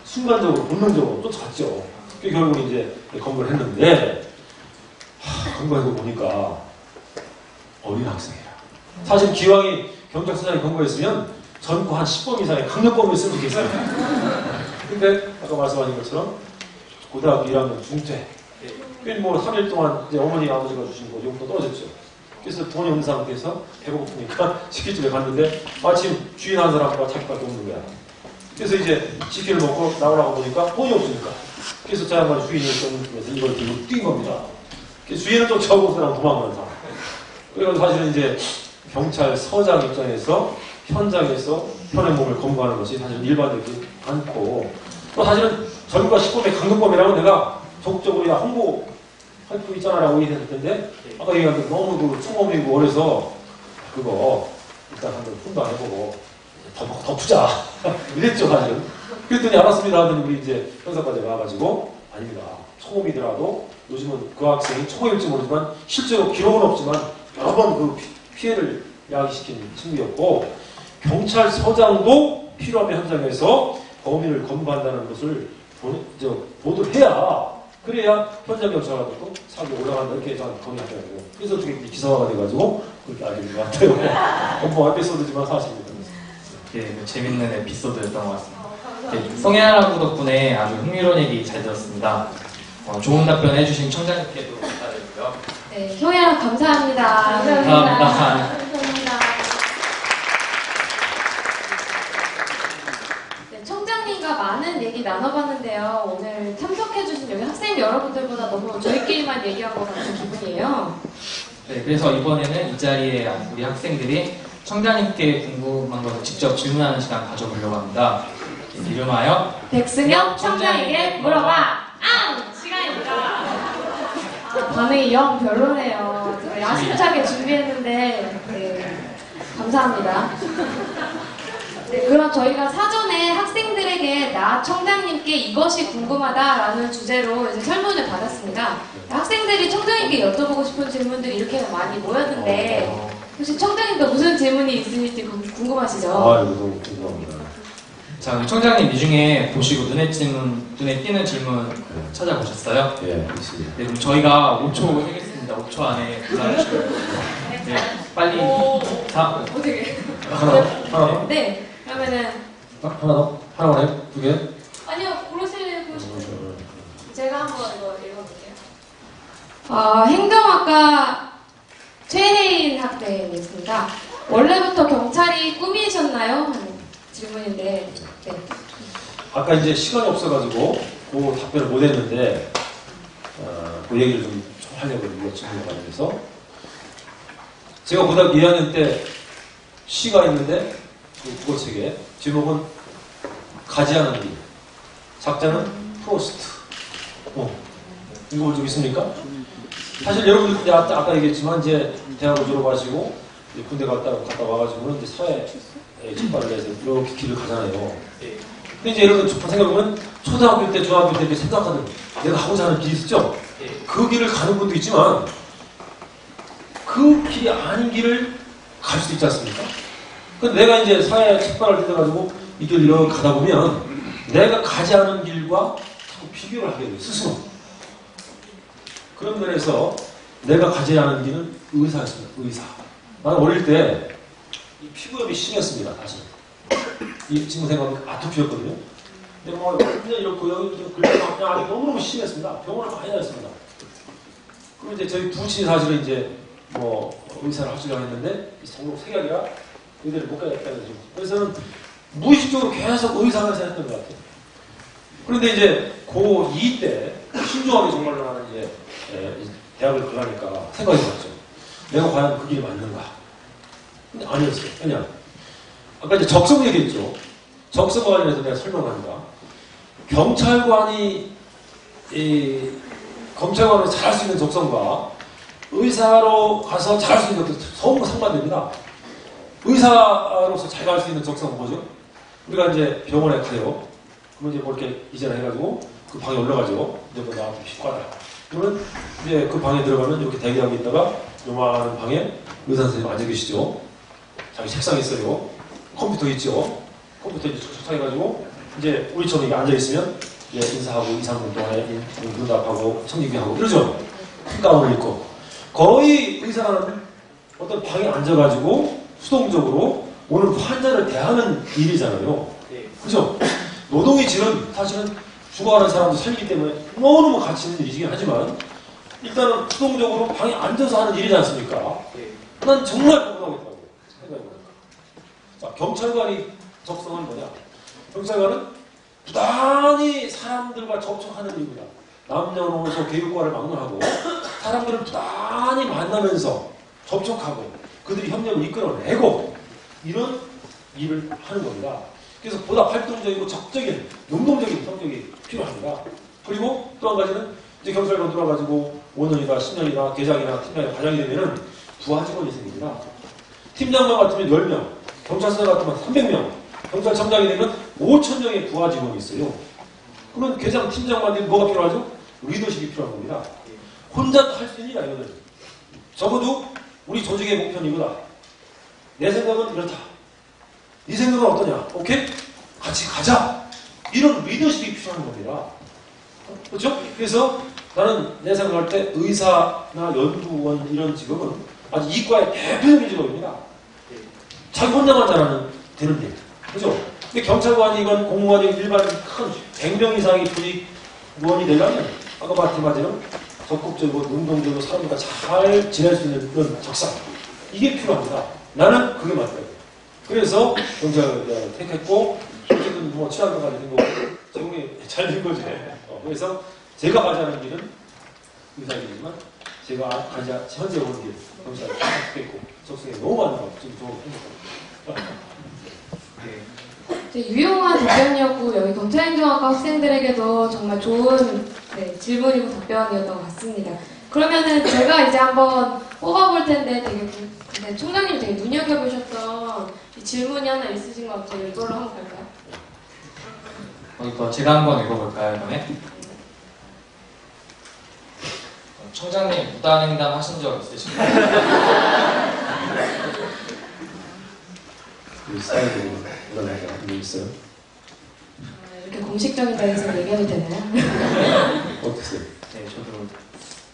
순간적으로 본능적으로 쫓아갔죠. 결국 이제 검거를 했는데 검거해서 보니까 어린 학생이라. 사실 기왕이 경찰서장이 검거했으면 전부 한 10범 이상의 강력범을 쓰면 좋겠어요. 근데 아까 말씀하신 것처럼 고등학교 1학년 중퇴. 뭐 3일 동안 이제 어머니 아버지가 주신 거 용돈 떨어졌죠. 그래서 돈이 없는 상태에서 배고프니까 치킨집에 갔는데 마침 주인 한 사람과 자기밖에 없는 거야. 그래서 이제 치킨을 먹고 나오라고 보니까 돈이 없으니까. 그래서 저 양반 주인이 좀 이걸 들고 뛴 겁니다. 그래서 주인은 쫓아오고 사람 도망가는 사람. 그래서 사실은 이제 경찰서장 입장에서 현장에서 현의 몸을 검거하는 것이 사실 일반적이지 않고 또 사실은 전과 10범의 강력범이라고 내가 적극적으로 야 홍보할 거 있잖아라고 얘기했을 텐데 아까 얘기한 게 너무 그 총범이고 그래서 그거 일단 한번 훈도 안 해보고 더 푸자 이랬죠 사실은. 그랬더니 알았습니다 하더니 우리 이제 형사까지 와가지고 아닙니다. 초범이더라도 요즘은 그 학생이 초범일지 모르지만 실제로 기록은 없지만 여러 번 그 피해를 야기시킨 친구였고 경찰서장도 필요하면 현장에서 범인을 검거한다는 것을 보도를 해야 그래야 현장 경찰하고 또 사기 올라간다 이렇게 저는 동의하더라고요. 그래서 어떻게 기사화가 돼가지고 그렇게 알게 된 것 같아요. 뭐 에피소드지만 사실입니다. 예, 재밌는 에피소드였던 것 같습니다. 예, 송혜아라고 덕분에 아주 흥미로운 얘기 잘 들었습니다. 좋은 답변 해주신 청장님께도 감사드리고요. 네, 효야 감사합니다. 감사합니다. 네, 청장님과 많은 얘기 나눠봤는데요. 오늘 참석해주신 여기 학생 여러분들보다 너무 저희끼리만 얘기한 것 같은 기분이에요. 네, 그래서 이번에는 이 자리에 우리 학생들이 청장님께 궁금한 것을 직접 질문하는 시간 가져보려고 합니다. 이름하여 백승엽 청장에게 물어봐! 시간입니다. 반응이 영 별로네요. 제가 야심차게 준비했는데 네, 감사합니다. 네, 그럼 저희가 사전에 학생들에게 나 청장님께 이것이 궁금하다라는 주제로 이제 설문을 받았습니다. 학생들이 청장님께 여쭤보고 싶은 질문들이 이렇게 많이 모였는데 혹시 청장님도 무슨 질문이 있으실지 궁금하시죠? 이거 너무 궁금합니다. 자, 우리 청장님 이 중에 보시고 눈에 띄는 질문 찾아보셨어요? 예, 있습니다. 네, 그럼 저희가 5초 하겠습니다. 5초 안에 골라주시면 네, 빨리 다 어떻게? 하나 더? 네, 그러면은 하나 더? 하나만 해? 두 개? 아니요, 고르시고 싶으세요. 제가 한번 이거 읽어볼게요. 행정학과 최혜인 학생이었습니다. 원래부터 경찰이 꿈이셨나요? 하는 질문인데, 네. 아까 이제 시간이 없어가지고 그 답변을 못 했는데 그 얘기를 좀 하려고 이거 질문에 관련해서 제가 고등학교 2학년 때 시가 있는데 그 국어책에 제목은 가지 않은 길, 작자는 프로스트. 읽어볼 적 있습니까? 사실 여러분들 이제 아까 얘기했지만 이제 대학을 졸업하시고 이제 군대 갔다 와가지고는 이제 사회에 직발을 해서 이렇게 길을 가잖아요. 근데 이제 여러분 생각해보면 초등학교 때, 중학교 때 이렇게 생각하는 내가 하고자 하는 길이 있죠? 그 길을 가는 분도 있지만 그 길이 아닌 길을 갈 수도 있지 않습니까? 근데 내가 이제 사회에 책발을 뜯어가지고 이 길을 이렇게 가다 보면 내가 가지 않은 길과 자꾸 비교를 하게 돼요, 스스로. 그런 면에서 내가 가지 않은 길은 의사였습니다, 의사. 나는 어릴 때 이 피부염이 심했습니다, 사실. 이 지금 생각하면 아토피였거든요. 근데 뭐 완전 이렇고 여기 좀 긁어서 그냥 아직 너무너무 심했습니다. 병원을 많이 다녔습니다. 그리고 이제 저희 부친이 사실은 이제 뭐 의사를 하시려고 했는데 전국 세계학이라 의대를 못 가겠다는 거죠. 그래서는 무의식적으로 계속 의사를 생각했던 것 같아요. 그런데 이제 고2 때 신중하게 정말로 나는 이제 대학을 가려니까 생각이 들었죠. 내가 과연 그 길이 맞는가? 근데 아니었어요. 왜냐? 아까 이제 적성 얘기했죠. 적성 관련해서 내가 설명합니다. 경찰관이 검찰관으로 잘할 수 있는 적성과 의사로 가서 잘할 수 있는 적성 서로 상반됩니다. 의사로서 잘 갈 수 있는 적성은 뭐죠? 우리가 이제 병원에 가요. 그러면 이제 뭐 이렇게 이전을 해가지고 그 방에 올라가죠. 이제 뭐 나한테 피과다. 그러면 이제 그 방에 들어가면 이렇게 대기하고 있다가 요만한 방에 의사 선생님 앉아 계시죠. 자기 책상 있어요. 컴퓨터 있죠. 컴퓨터 이제 촉촉해가지고 이제 우리처럼 이렇게 앉아 있으면 인사하고 2, 3분 동안에 응답하고 청기기하고 그러죠. 큰 가운을 입고 거의 의사는 어떤 방에 앉아가지고 수동적으로 오늘 환자를 대하는 일이잖아요. 그죠? 노동의 질은 사실은 죽어가는 사람도 살기 때문에 너무너무 가치 있는 일이긴 하지만 일단은 수동적으로 방에 앉아서 하는 일이지 않습니까? 난 정말 못하겠다고 생각해봅니다. 자, 경찰관이 적성은 뭐냐? 경찰관은 부단히 사람들과 접촉하는 일입니다. 남녀노소 교육과를 막론하고 사람들을 부단히 만나면서 접촉하고 그들이 협력을 이끌어내고 이런 일을 하는 겁니다. 그래서 보다 활동적이고 적극적인 능동적인 성격이 필요합니다. 그리고 또 한 가지는 이제 경찰관 들어가지고 5년이나 10년이나 계장이나 팀장이나 과장이 되면은 부하 직원이 생깁니다. 팀장만 같으면 10명, 경찰서 같으면 300명, 경찰청장이 되면 5,000명의 부하 직원이 있어요. 그러면 계장 팀장만 되면 뭐가 필요하죠? 리더십이 필요한 겁니다. 혼자 할 수 있는 일 아니거든요. 적어도 우리 조직의 목표는 이거다. 내 생각은 이렇다. 네 생각은 어떠냐? 오케이? 같이 가자. 이런 리더십이 필요한 겁니다. 그렇죠? 그래서 나는 내 생각할 때 의사나 연구원 이런 직업은 아주 이과의 대표적인 직업입니다. 자기 혼자만 잘하는 되는 일. 그죠? 근데 경찰관이건 공무원이건 일반 큰 100명 이상의 조직원이 되려면 아까 말씀하신 적극적으로 능동적으로 사람들과 잘 지낼 수 있는 그런 적상. 이게 필요합니다. 나는 그게 맞더라고요. 그래서 경찰을 택했고 어쨌든 뭐 치안관까지 된 거고 제공이 잘 된 거죠. 그래서 제가 가자는 길은 의사이지만 제가 가자 현재 오는 길 경찰을 택했고 적성에 너무 많은 거 지금 좋은 행복합니다. 유용한 답변이었고 여기 경찰행정학과 학생들에게도 정말 좋은 질문이고 답변이었던 것 같습니다. 그러면은 제가 이제 한번 뽑아볼 텐데 근데 총장님이 되게 눈여겨보셨던 이 질문이 하나 있으신 것 같아요. 이걸로 한번 갈까요? 이거 제가 한번 읽어볼까요, 이번에? 청장님 무단횡단 하신 적 있으신가요? 사이드 무단횡단 있어요? 이렇게 공식적인 자리에서 얘기해도 되나요? 어떠세요? 네, 저도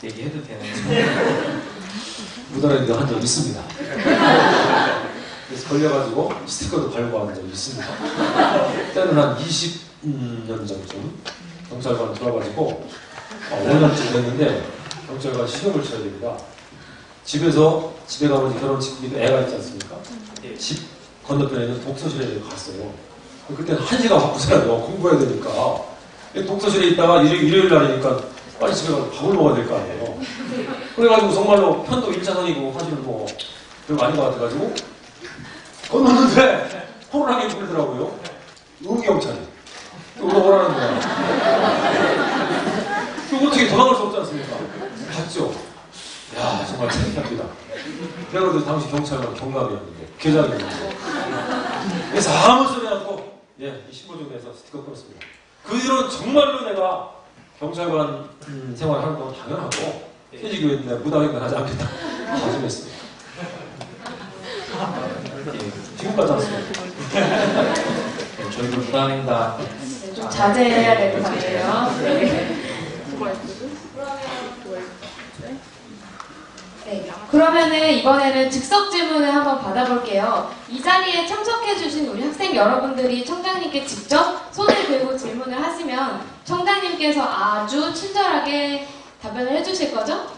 얘기해도 되나요? 무단횡단 한 적 있습니다. 그래서 걸려가지고 스티커도 발부한 적이 있습니다. 그때는 한 20년 전쯤 경찰관 들어가지고 5년쯤 됐는데 경찰관 시험을 쳐야 됩니다. 집에 가면 결혼시키기도 애가 있지 않습니까? 집 건너편에 있는 독서실에 갔어요. 그때는 1시간 바쁘잖아요. 공부해야 되니까. 독서실에 있다가 일요일 날이니까 빨리 집에 가서 밥을 먹어야 될 거 아니에요. 그래가지고 정말로 편도 1차선이고 사실은 뭐 별거 아닌 것 같아가지고 건너는데 호루라기 불더라고요. 의경찰이. 오라는 거야. 그거 어떻게 도망갈 수 없지 않습니까? 봤죠? 야, 정말 창피합니다. 내가 그래도 당시 경찰관 경감이었는데, 계장이었는데. 그래서 아무 소리 않고, 이 신분증에서 스티커 끊었습니다. 그 뒤로는 정말로 내가 경찰관 생활하는 건 당연하고 퇴직교회인데 무단횡단 하지 않겠다 다짐했습니다. 예, 지금까지 않습니다. 저희도 무단횡단 네, 좀 자제해야 될 것 같아요. 네. 네, 그러면은 이번에는 즉석 질문을 한번 받아볼게요. 이 자리에 참석해주신 우리 학생 여러분들이 청장님께 직접 손을 들고 질문을 하시면 청장님께서 아주 친절하게 답변을 해주실 거죠?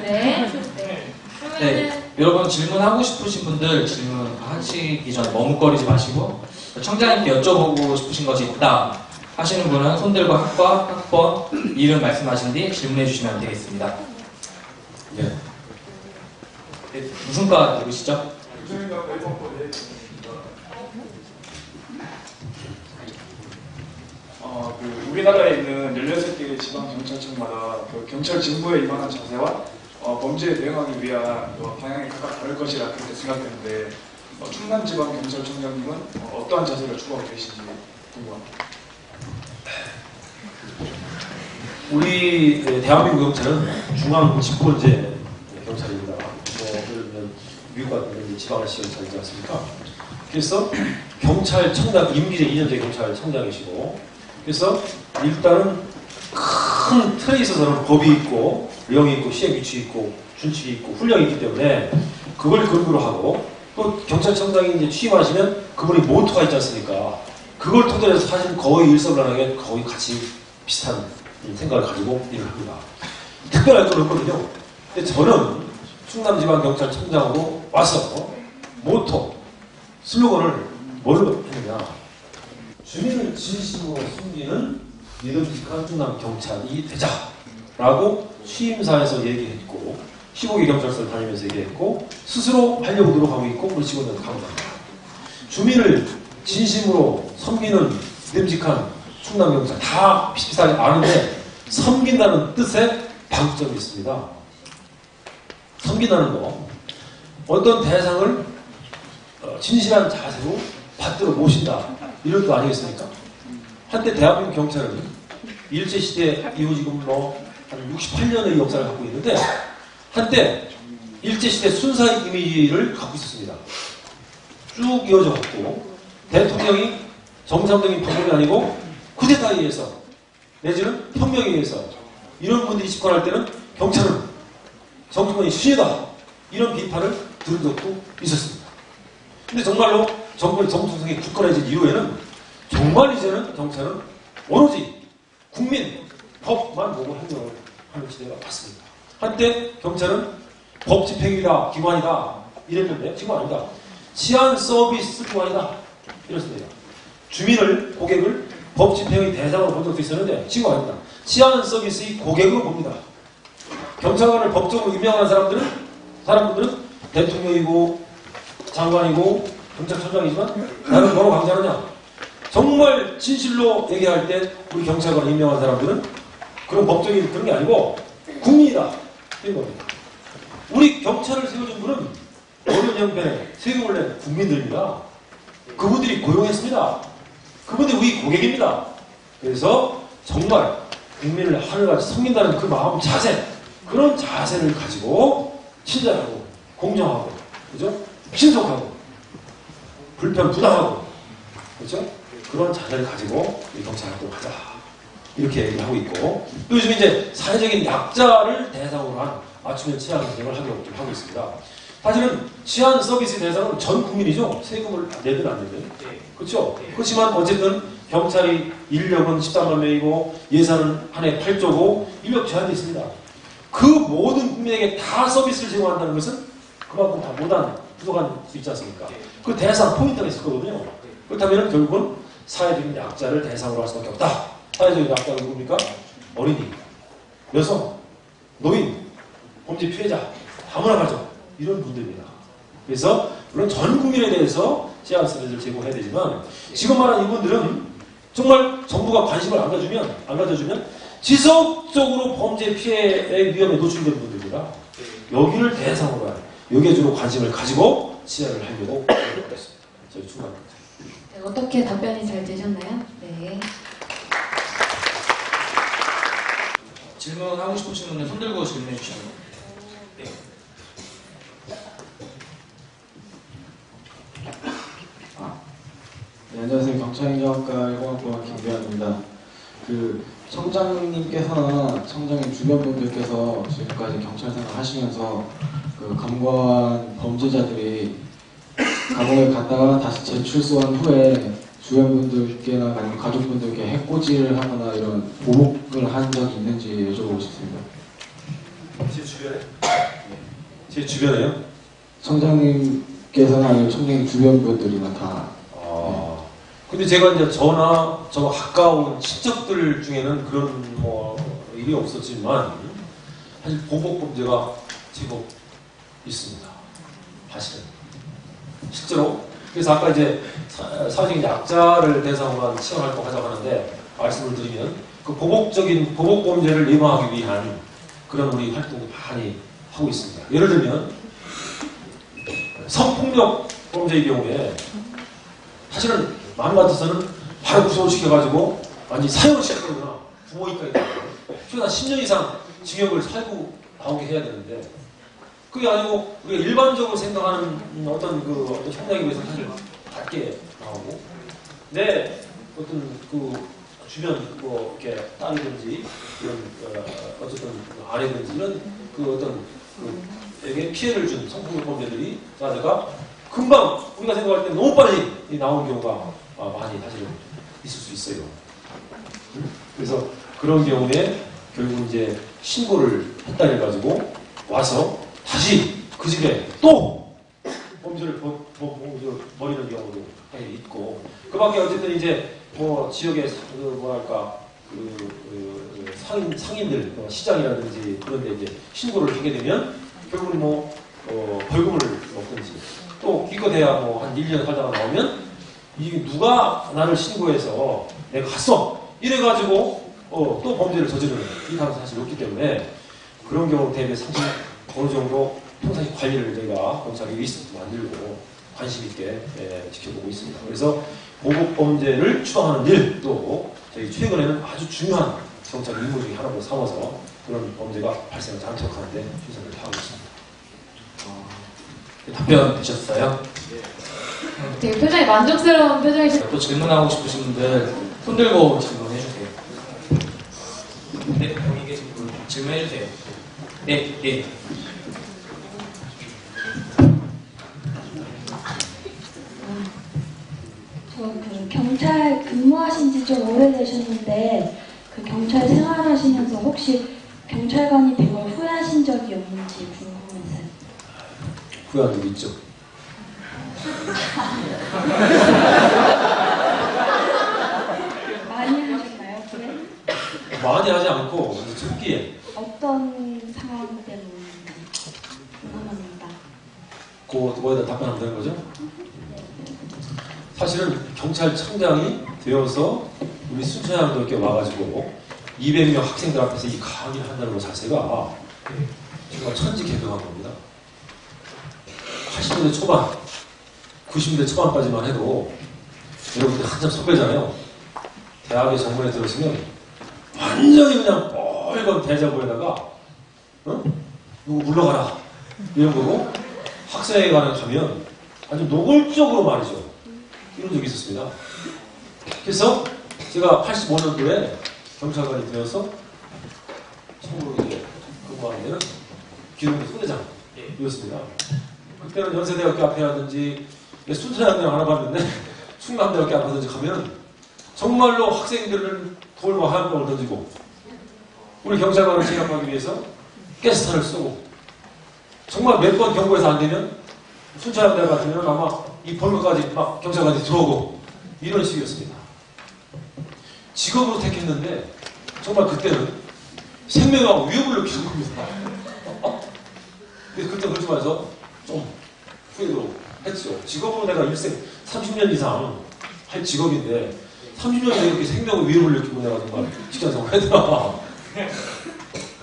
네. 네. 그러면은 네, 여러분 질문하고 싶으신 분들 질문하시기 전에 머뭇거리지 마시고 청장님께 여쭤보고 싶으신 것이 있다 하시는 분은 손 들고 학과, 학번, 이름 말씀하신 뒤 질문해 주시면 되겠습니다. 네. 네, 무슨 과 누구시죠? 우리나라에 있는 16개의 지방경찰청마다 그 경찰 직무에 임하는 자세와 범죄에 대응하기 위한 방향이 각각 다를 것이라 그렇게 생각되는데 충남지방경찰청장님은 어떠한 자세를 추구하고 계신지 궁금합니다. 우리 대한민국 경찰은 중앙 집권제 경찰입니다. 예를 들면 미국 같은 경우는 지방시 경찰이지 않습니까? 그래서 경찰청장 임기제 2년제 경찰청장이시고, 그래서 일단은 큰 틀에 있어서는 법이 있고 령이 있고 시행 규칙이 있고 준칙이 있고 훈령이 있기 때문에 그걸 근거로 하고, 또 경찰청장이 이제 취임하시면 그분이 모토가 있지 않습니까? 그걸 토대로 해서 사실 거의 일사불란하게 거의 같이 비슷한 생각을 가지고 일을 합니다. 특별할 건 없거든요. 근데 저는 충남지방경찰청장으로 와서 모토, 슬로건을 뭘로 했느냐. 주민을 진심으로 숨기는 믿음직한 충남경찰이 되자라고 취임사에서 얘기했고, 15개 경찰서를 다니면서 얘기했고, 스스로 하려고 노력하고 있고, 우리 직원들도 강조합니다. 주민을 진심으로 섬기는 믿음직한 충남경찰 다 비슷하게 아는데, 섬긴다는 뜻에 방점이 있습니다. 섬긴다는 거, 어떤 대상을 진실한 자세로 받들어 모신다, 이런 뜻 아니겠습니까? 한때 대한민국 경찰은 일제시대 이후 지금 한 68년의 역사를 갖고 있는데, 한때 일제시대 순사의 이미지를 갖고 있었습니다. 쭉 이어져 갔고, 대통령이 정상적인 방법이 아니고 쿠데타에 의해서 내지는 혁명에 의해서 이런 분들이 집권할 때는 경찰은 정치권이 수혜다, 이런 비판을 들은 적도 있었습니다. 근데 정말로 정권이 정통성이 굳건해진 이후에는 정말 이제는 경찰은 오로지 국민, 법만 보고 행정을 하는 시대가 왔습니다. 한때 경찰은 법 집행이다, 기관이다 이랬는데 지금 아니다. 치안 서비스 기관이다 이렇습니다. 주민을, 고객을 법 집행의 대상으로 본 적도 있었는데 지금 아닙니다. 치안 서비스의 고객으로 봅니다. 경찰관을 법적으로 임명하는 사람들은 대통령이고 장관이고 경찰청장이지만 나는 뭐라고 강조하느냐? 정말 진실로 얘기할 때 우리 경찰관을 임명한 사람들은 그런 법적인 그런 게 아니고 국민이다, 이런 겁니다. 우리 경찰을 세워준 분은 어려운 형편에 세금을 낸 국민들입니다. 그분들이 고용했습니다. 그분들이 우리 고객입니다. 그래서 정말 국민을 하늘같이 섬긴다는 그 마음 자세, 그런 자세를 가지고 친절하고 공정하고, 그죠? 신속하고 불편 부당하고, 그렇죠? 그런 자세를 가지고 우리 경찰 활동을 하자, 이렇게 얘기를 하고 있고, 또 요즘 이제 사회적인 약자를 대상으로 한 맞춤형 치안 경쟁을 하려고 좀 하고 있습니다. 사실은 치안 서비스 대상은 전 국민이죠. 세금을 내든 안 내든. 그렇죠? 그렇지만 어쨌든 경찰이 인력은 13만 명이고 예산은 한 해 8조고 인력 제한이 있습니다. 그 모든 국민에게 다 서비스를 제공한다는 것은 그만큼 다 못한, 부족한 수 있지 않습니까? 그 대상 포인트가 있을 거거든요. 그렇다면 결국은 사회적인 약자를 대상으로 할 수밖에 없다. 사회적인 약자가 누굽니까? 어린이, 여성, 노인, 범죄 피해자, 다문화 가족, 이런 분들입니다. 그래서 물론 전 국민에 대해서 치안 서비스를 제공해야 되지만, 지금 말한 이분들은 정말 정부가 관심을 안 가져주면 지속적으로 범죄 피해의 위험에 노출된 분들입니다. 여기를 대상으로 할, 여기에 주로 관심을 가지고 치안을 하려고 노력했습니다. 저희 충남입니다. 네, 어떻게 답변이 잘 되셨나요? 네. 질문하고 싶으신 분은 손 들고 질문해 주시면 네. 네, 안녕하세요. 경찰행정학과 10학번 김규환입니다. 그 청장님께서나 청장님 주변 분들께서 지금까지 경찰 생활 하시면서 그 검거한 범죄자들이 감옥에 갔다가 다시 재출소한 후에 주변 분들께나 아니면 가족분들께 해코지를 하거나 이런 보복을 한 적이 있는지 여쭤보고 싶습니다. 제 주변에? 제 주변에요? 청장님께서나 아니면 청장님 주변 분들이나 다. 근데 제가 이제 저나 저 가까운 친척들 중에는 그런 뭐 일이 없었지만 사실 보복 범죄가 제법 있습니다. 사실은 실제로. 그래서 아까 이제 사회적 이제 약자를 대상으로 한 시험 활동 하자고 하는데 말씀을 드리면 그 보복적인 보복 범죄를 예방하기 위한 그런 우리 활동도 많이 하고 있습니다. 예를 들면 성폭력 범죄의 경우에 사실은 마음 같아서는 바로 구속시켜가지고 완전히 사형을 시켜버리거나 부모니까 최소한 10년 이상 징역을 살고 나오게 해야 되는데 그게 아니고 우리가 일반적으로 생각하는 어떤 형량에 비해서 사실 낮게 나오고 내 어떤 그 주변 뭐 이렇게 딸이든지 이런 어쨌든 아내든지 이런 그 어떤 에게 피해를 준 성폭력 범죄들이 자가 금방 우리가 생각할 때 너무 빨리 나오는 경우가 많이 사실은 있을 수 있어요. 그래서 그런 경우에 결국 이제 신고를 했다 해가지고 와서 다시 그 집에 또 범죄를 벌이는 경우도 있고 그밖에 어쨌든 이제 뭐 지역의 뭐랄까 상인들 시장이라든지 그런데 이제 신고를 하게 되면 결국은 뭐 벌금을 먹든지 또 기껏해야 뭐 한 1년 살다가 나오면 이게 누가 나를 신고해서 내가 갔어 이래가지고 또 범죄를 저지르는 이 가능성이 사실 없기 때문에 그런 경우 대비해서 사실 어느 정도 평상시 관리를 저희가 경찰이 리스트도 만들고 관심 있게 지켜보고 있습니다. 그래서 보복 범죄를 추방하는 일도 저희 최근에는 아주 중요한 경찰 임무 중에 하나로 삼아서 그런 범죄가 발생하지 않도록 하는데 최선을 다하고 있습니다. 답변 되셨어요? 되게 표정이 만족스러운 표정이시죠? 또 질문하고 싶으신 분들 손 들고 질문해 주세요. 네, 여기 계신 분 질문해 주세요. 네, 네. 저 그 경찰 근무하신 지 좀 오래되셨는데 그 경찰 생활하시면서 혹시 경찰관이 된 걸 후회하신 적이 없는지 궁금해서요. 후회한 적이 있죠. 많이 하셨나요? 후회? 많이 하지 않고 특기에 어떤 상황 때문인지 궁금합니다. 그거에다 답변하면 되는 거죠? 사실은 경찰청장이 되어서 우리 순천향도 이렇게 와가지고 200명 학생들 앞에서 이 강의를 한다는 것 자체가 정말 천지개벽한 겁니다. 80년대 초반, 90년대 초반까지만 해도 여러분들 한참 선배잖아요. 대학에 정문에 들어서면 완전히 그냥 빨간 대자보에다가 누구 물러가라 이런 거고 학생회관에 가면 아주 노골적으로 말이죠. 이런 적이 있었습니다. 그래서 제가 85년도에 경찰관이 되어서 처음으로 이제 근무하는 데는 기동부 소대장이었습니다. 그때는 연세대학교 앞에라든지 순천향대를 안 와봤는데 충남대학교 앞에든지 가면 정말로 학생들을 돌과 화염병을 던지고 우리 경찰관을 제압하기 위해서 가스탄을 쏘고 정말 몇 번 경고해서 안 되면 순천향대 같으면 아마 이 벌금까지 막 경찰관이 들어오고 이런 식이었습니다. 직업으로 택했는데 정말 그때는 생명하고 위협을 느끼는 겁니다. 근데 그때 그렇지 말해서 좀 후회도 했죠. 직업으로 내가 일생 30년 이상 할 직업인데 30년에 이렇게 생명의 위협을 느끼고 내가 정말 직장생활 했다.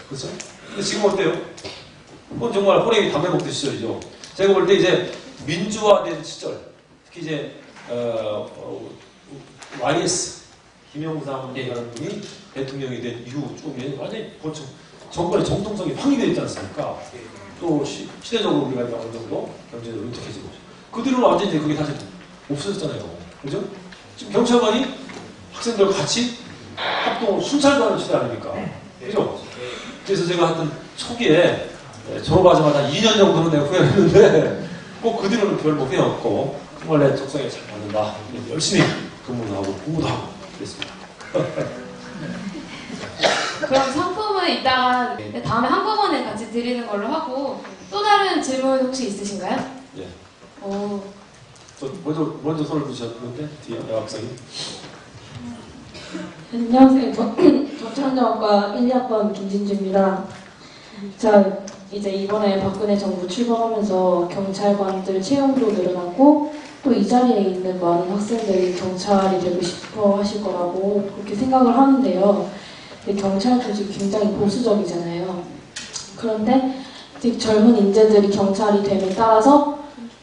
그렇죠? 근데 지금 어때요? 그건 정말 호랭이 담배 먹던 시절이죠. 제가 볼 때 이제 민주화된 시절, 특히 이제 YS 김영삼이라는 분이 대통령이 된 이후 쪽에 완전히 벌써 정권의 정통성이 확립되어 있지 않습니까? 또 시대적으로 우리가 이제 어느 정도 경제적으로 윤택해지고 그 뒤로는 완전히 이제 그게 사실 없어졌잖아요. 그죠? 지금 경찰관이 학생들 같이 합동 순찰도 하는 시대 아닙니까? 그죠? 그래서 제가 하여튼 초기에 졸업하자마자 2년 정도는 내가 후회를 했는데 꼭 그 뒤로는 별 후회 없고 정말 내 적성에 잘 맞는다. 열심히 근무도 하고 공부도 하고 그랬습니다. 그럼 상품은 이따가 다음에 한꺼번에 같이 드리는 걸로 하고 또 다른 질문 혹시 있으신가요? 예. 오, 저 먼저 손을 드셨는데 뒤에 여학생이. 안녕하세요. 저천정학과 1, 2학번 김진주입니다. 자, 이제 이번에 박근혜 정부 출범하면서 경찰관들 채용도 늘어나고 또 이 자리에 있는 많은 학생들이 경찰이 되고 싶어 하실 거라고 그렇게 생각을 하는데요. 근데 경찰 조직이 굉장히 보수적이잖아요. 그런데 아직 젊은 인재들이 경찰이 됨에 따라서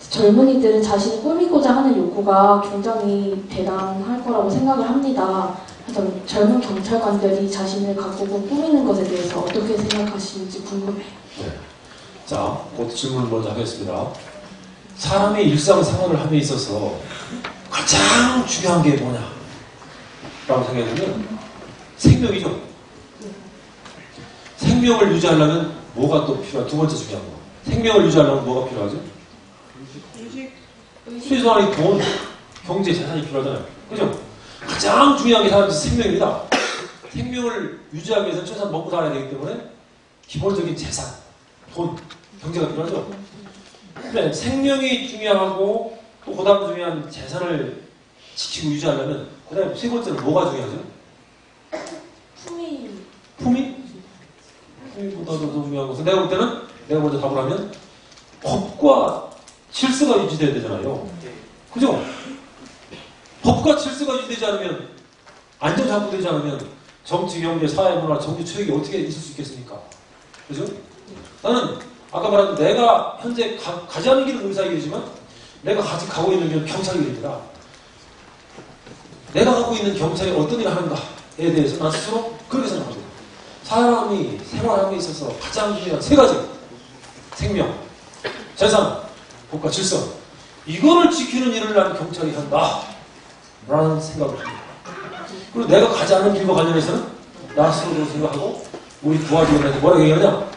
젊은이들은 자신이 꾸미고자 하는 욕구가 굉장히 대단할 거라고 생각을 합니다. 그래서 젊은 경찰관들이 자신을 가꾸고 꾸미는 것에 대해서 어떻게 생각하시는지 궁금해요. 네. 자, 그 질문을 먼저 하겠습니다. 사람의 일상생활을 함에 있어서 가장 중요한 게 뭐냐? 라고 생각하면 생명이죠. 생명을 유지하려면 뭐가 또 필요하죠? 두 번째 중요한 거. 생명을 유지하려면 뭐가 필요하죠? 수의소환이 돈, 경제, 재산이 필요하잖아요. 그죠? 가장 중요한 게 사람의 생명입니다. 생명을 유지하기 위해서는 최소한 먹고 살아야 되기 때문에 기본적인 재산, 돈, 경제가 필요하죠. 그래, 생명이 중요하고 또 그다음 중요한 재산을 지키고 유지하려면 그다음에 세 번째는 뭐가 중요하죠? 품위. 품위? 품위보다도 더 중요한 것은 내가 볼 때는 내가 먼저 답을 하면 법과 질서가 유지돼야 되잖아요. 그죠? 법과 질서가 유지되지 않으면 안전장구되지 않으면 정치, 경제, 사회, 문화, 정치, 체육이 어떻게 있을 수 있겠습니까? 그죠? 나는 아까 말한 내가 현재 가지 않는 길은 의사의 길이지만 내가 아직 가고 있는 길은 경찰의 길입니다. 내가 갖고 있는 경찰이 어떤 일을 하는가에 대해서 난 스스로 그렇게 생각합니다. 사람이 생활하는 데 있어서 가장 중요한 세 가지 생명, 재산, 법과 질서 이거를 지키는 일을 난 경찰이 한다 라는 생각을 합니다. 그리고 내가 가지 않는 길과 관련해서는 나 스스로도 생각하고 우리 부하직원한테 뭐라고 얘기하냐?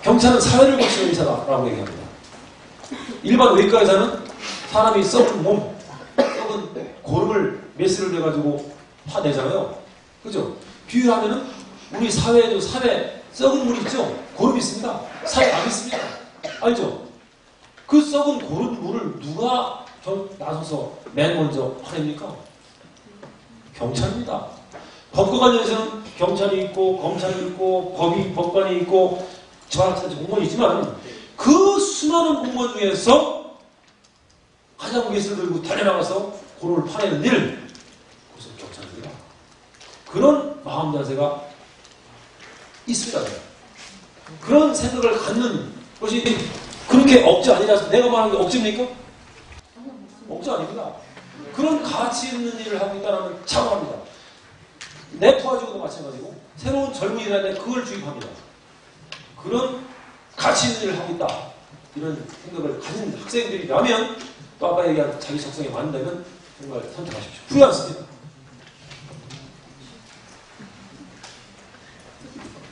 경찰은 사회를 고치는 의사다라고 얘기합니다. 일반 외과 의사는 사람이 썩은 몸, 썩은 고름을 메스를 내가지고 파내잖아요. 그죠? 비유하면은 우리 사회에도 사회 썩은 물 있죠? 고름 있습니다. 사회 안 있습니다. 알죠? 그 썩은 고름 물을 누가 나서서 맨 먼저 파냅니까? 경찰입니다. 법과 관련해서는 경찰이 있고 검찰이 있고 법관이 있고 저한테 공무원이 있지만 그 수많은 공무원 중에서 가장 깃을 들고 달려나가서 고름을 파내는 일 그것은 경찰입니다. 그런 마음 자세가 있습니다. 그런 생각을 갖는 것이 그렇게 억지 아니라서 내가 말하는 게 억지입니까? 억지 아닙니다. 그런 가치 있는 일을 하고 있다는 자부합니다. 내 부하직원도 마찬가지고 새로운 젊은이들한테 그걸 주입합니다. 그런 가치 있는 일을 하고 있다. 이런 생각을 가진 학생들이라면 또 아까 얘기한 자기 적성에 맞는다면 정말 선택하십시오. 후회 않습니다.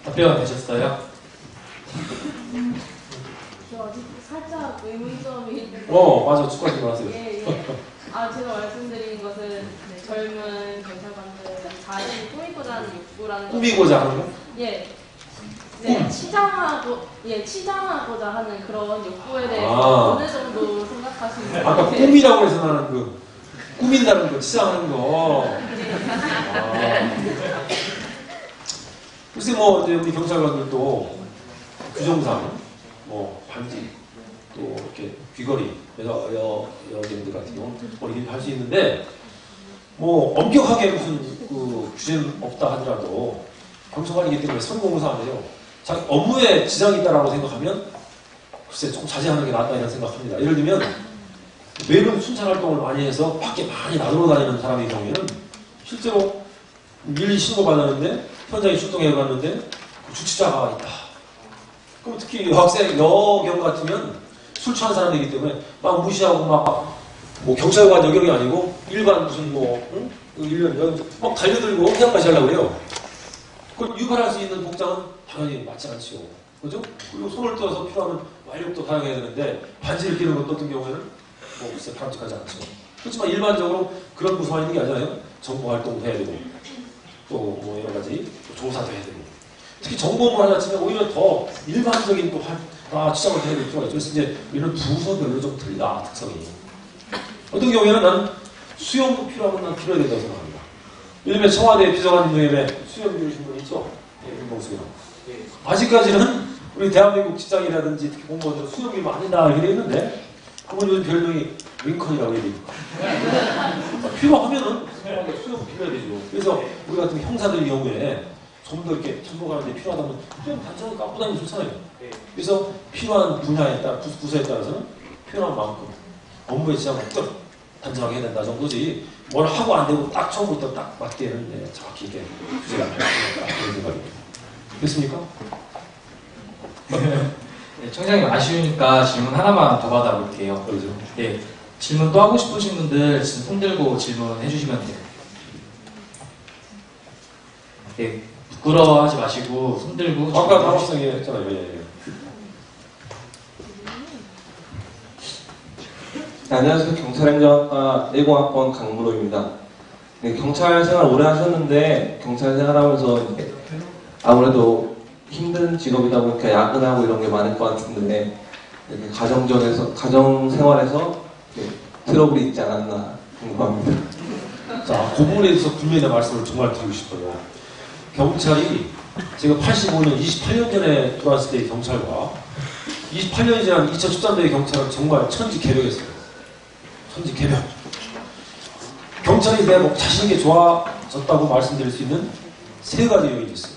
답변 되셨어요? 저 아직 살짝 의문점이 있는데. 맞아. 축하드리 마세요. 예, 예. 제가 말씀드린 것은 젊은 경찰관들 자신이 꾸미고자 하는 욕구라는 꾸미고자 하는 거? 예. 네, 치장하고자 하는 그런 욕구에 대해서 어느 정도 생각하시는지. 아까 꿈이라고 해서 나는 그 꾸민다는 거, 치장하는 거. 글쎄 이제 우리 경찰관들도 규정상 반지 또 이렇게 귀걸이 여자들 같은 경우는 머리 할 수 있는데 엄격하게 무슨 그 규제는 없다 하더라도 경찰관이기 때문에 선거공사 안 해요. 자기 업무에 지장이 있다라고 생각하면 글쎄 좀 자제하는 게 낫다 이런 생각합니다. 예를 들면 외근 순찰 활동을 많이 해서 밖에 많이 나돌아다니는 사람의 경우에는 실제로 밀리 신고받았는데 현장에 출동해 갔는데 그 주치자가 있다. 그럼 특히 여학생, 여경 같으면 술 취한 사람이기 때문에 막 무시하고 막 뭐 경찰관 여경이 아니고 일반 무슨 뭐 응? 일반 막 달려들고 해양까지 하려고 해요. 그걸 유발할 수 있는 복장은 당연히 맞지 않지요. 그죠? 그리고 손을 떠서 필요하면 완력도 사용해야 되는데 반지를 끼는 것 어떤 경우에는 뭐 글쎄 바람직하지 않죠. 그렇지만 일반적으로 그런 부서만 있는 게 아니잖아요. 정보 활동도 해야 되고 또 뭐 여러 가지 조사도 해야 되고 특히 정보만 하나 치면 오히려 더 일반적인 또 추적을 해야 될 필요가 있죠. 그래서 이제 이런 부서별로 좀 틀리다 특성이. 어떤 경우에는 난 수영도 필요하면 난 필요해야 된다고 생각합니다. 요즘에 청와대 비서관 모임에 수영 배우신 분 있죠? 예, 윤봉수님. 아직까지는 우리 대한민국 직장이라든지 특히 공무원들은 수영이 많이 나가긴 했는데 그분 요즘 별명이 링컨이라고 해야 됩니까? 필요하면은 수영 필요해야 되죠. 그래서 우리 같은 형사들 경우에 좀 더 이렇게 참고하는 데 필요하다면 수영 단정을 갖고 다니면 좋잖아요. 그래서 필요한 분야에 따라 부서에 따라서는 필요한 만큼 업무의 지장을 없도록 단정하게 해야 된다 정도지 뭘 하고 안 되고 딱 처음부터 딱 맞게는 정확히 이렇게 규제가 안 된다 그런 생각입니다. 됐습니까? 네, 청장님 아쉬우니까 질문 하나만 더 받아볼게요. 그러죠. 네, 질문 또 하고 싶으신 분들 지금 손 들고 질문해 주시면 돼요. 네, 부끄러워하지 마시고 손 들고. 아까 당학생이 했잖아요. 예. 네, 안녕하세요. 경찰행정학과 1공학번 강무로입니다. 네, 경찰 생활 오래 하셨는데 경찰 생활하면서 이제 아무래도 힘든 직업이다 보니까 야근하고 이런 게 많을 것 같은데 이렇게 가정 생활에서 트러블이 있지 않았나 궁금합니다. 자, 그 부분에 대해서 분명히 말씀을 정말 드리고 싶어요. 경찰이 제가 85년, 28년 전에 들어왔을 때의 경찰과 28년이 지난 2013년의 경찰은 정말 천지개벽했어요. 천지개벽. 경찰이 내가 자신있게 좋아졌다고 말씀드릴 수 있는 세 가지 요인이 있어요.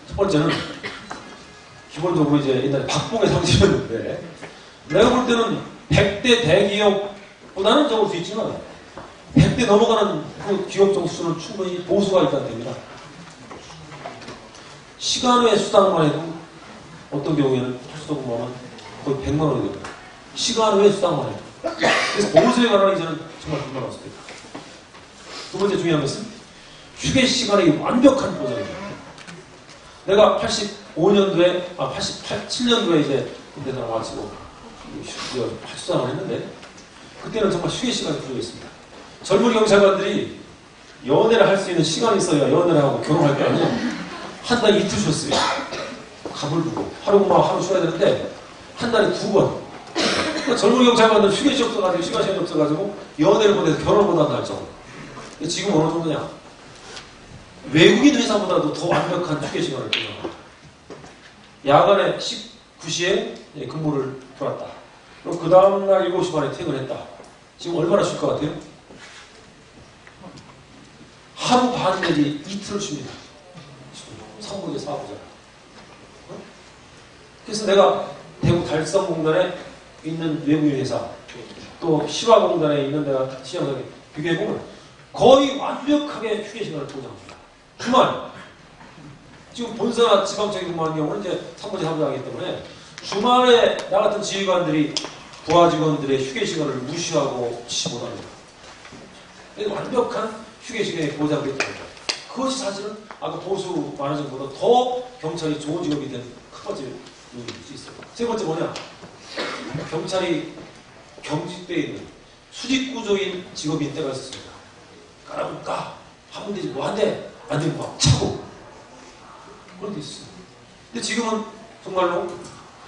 첫 번째는 기본적으로 이제 옛날에 박봉의 상징이었는데 내가 볼 때는 100대 대기업보다는 적을 수 있지만 100대 넘어가는 그 기업 정수는 충분히 보수가 일단 됩니다. 시간 외 수당만 해도 어떤 경우에는 특수도 근무하면 거의 100만 원이 됩니다. 시간 외 수당만 해도. 그래서 보수에 관한 이제는 정말 불만 없습니다. 두 번째 중요한 것은 휴게 시간의 완벽한 보장입니다. 내가 85년도에, 87년도에 이제 군대 나와가지고 파출장을 했는데 그때는 정말 휴게 시간이 부족했습니다. 젊은 경찰관들이 연애를 할 수 있는 시간이 있어야 연애를 하고 결혼할 거 아니에요. 한 달에 이틀 쉬었어요. 갑을 두고 하루 쉬어야 되는데 한 달에 2번. 그러니까 젊은 경찰관들 휴게시 없어가지고 시간 시간이 없어가지고 연애를 못해서 결혼을 못한다 할 정도. 지금 어느 정도냐? 외국인 회사보다도 더 완벽한 휴게 시간을 보장합니다. 야간에 19시에 근무를 들어왔다. 그럼 그 다음날 7시 반에 퇴근했다. 지금 얼마나 쉴 것 같아요? 하루 반 내지 이틀을 쉽니다. 3부제 4부제. 그래서 내가 대구 달성공단에 있는 외국인 회사 또 시화공단에 있는 내가 시험장에 비교해보면 거의 완벽하게 휴게 시간을 보장합니다. 주말 지금 본사나 지방청에 근무하는 경우는 이제 3부제 4부제 하기 때문에 주말에 나 같은 지휘관들이 부하 직원들의 휴게 시간을 무시하고 취시 못합니다. 완벽한 휴게 시간이 보장되어 있습니다. 그것이 사실은 아까 보수 많아진 것보다 더 경찰이 좋은 직업이 된 첫 번째 요인일 수 있어요. 세 번째 뭐냐? 경찰이 경직되어 있는 수직구조인 직업인 때가 있었습니다. 까라볼까? 하면 되지 뭐 한대 안 되면 막 차고 그런 게 있었어요. 근데 지금은 정말로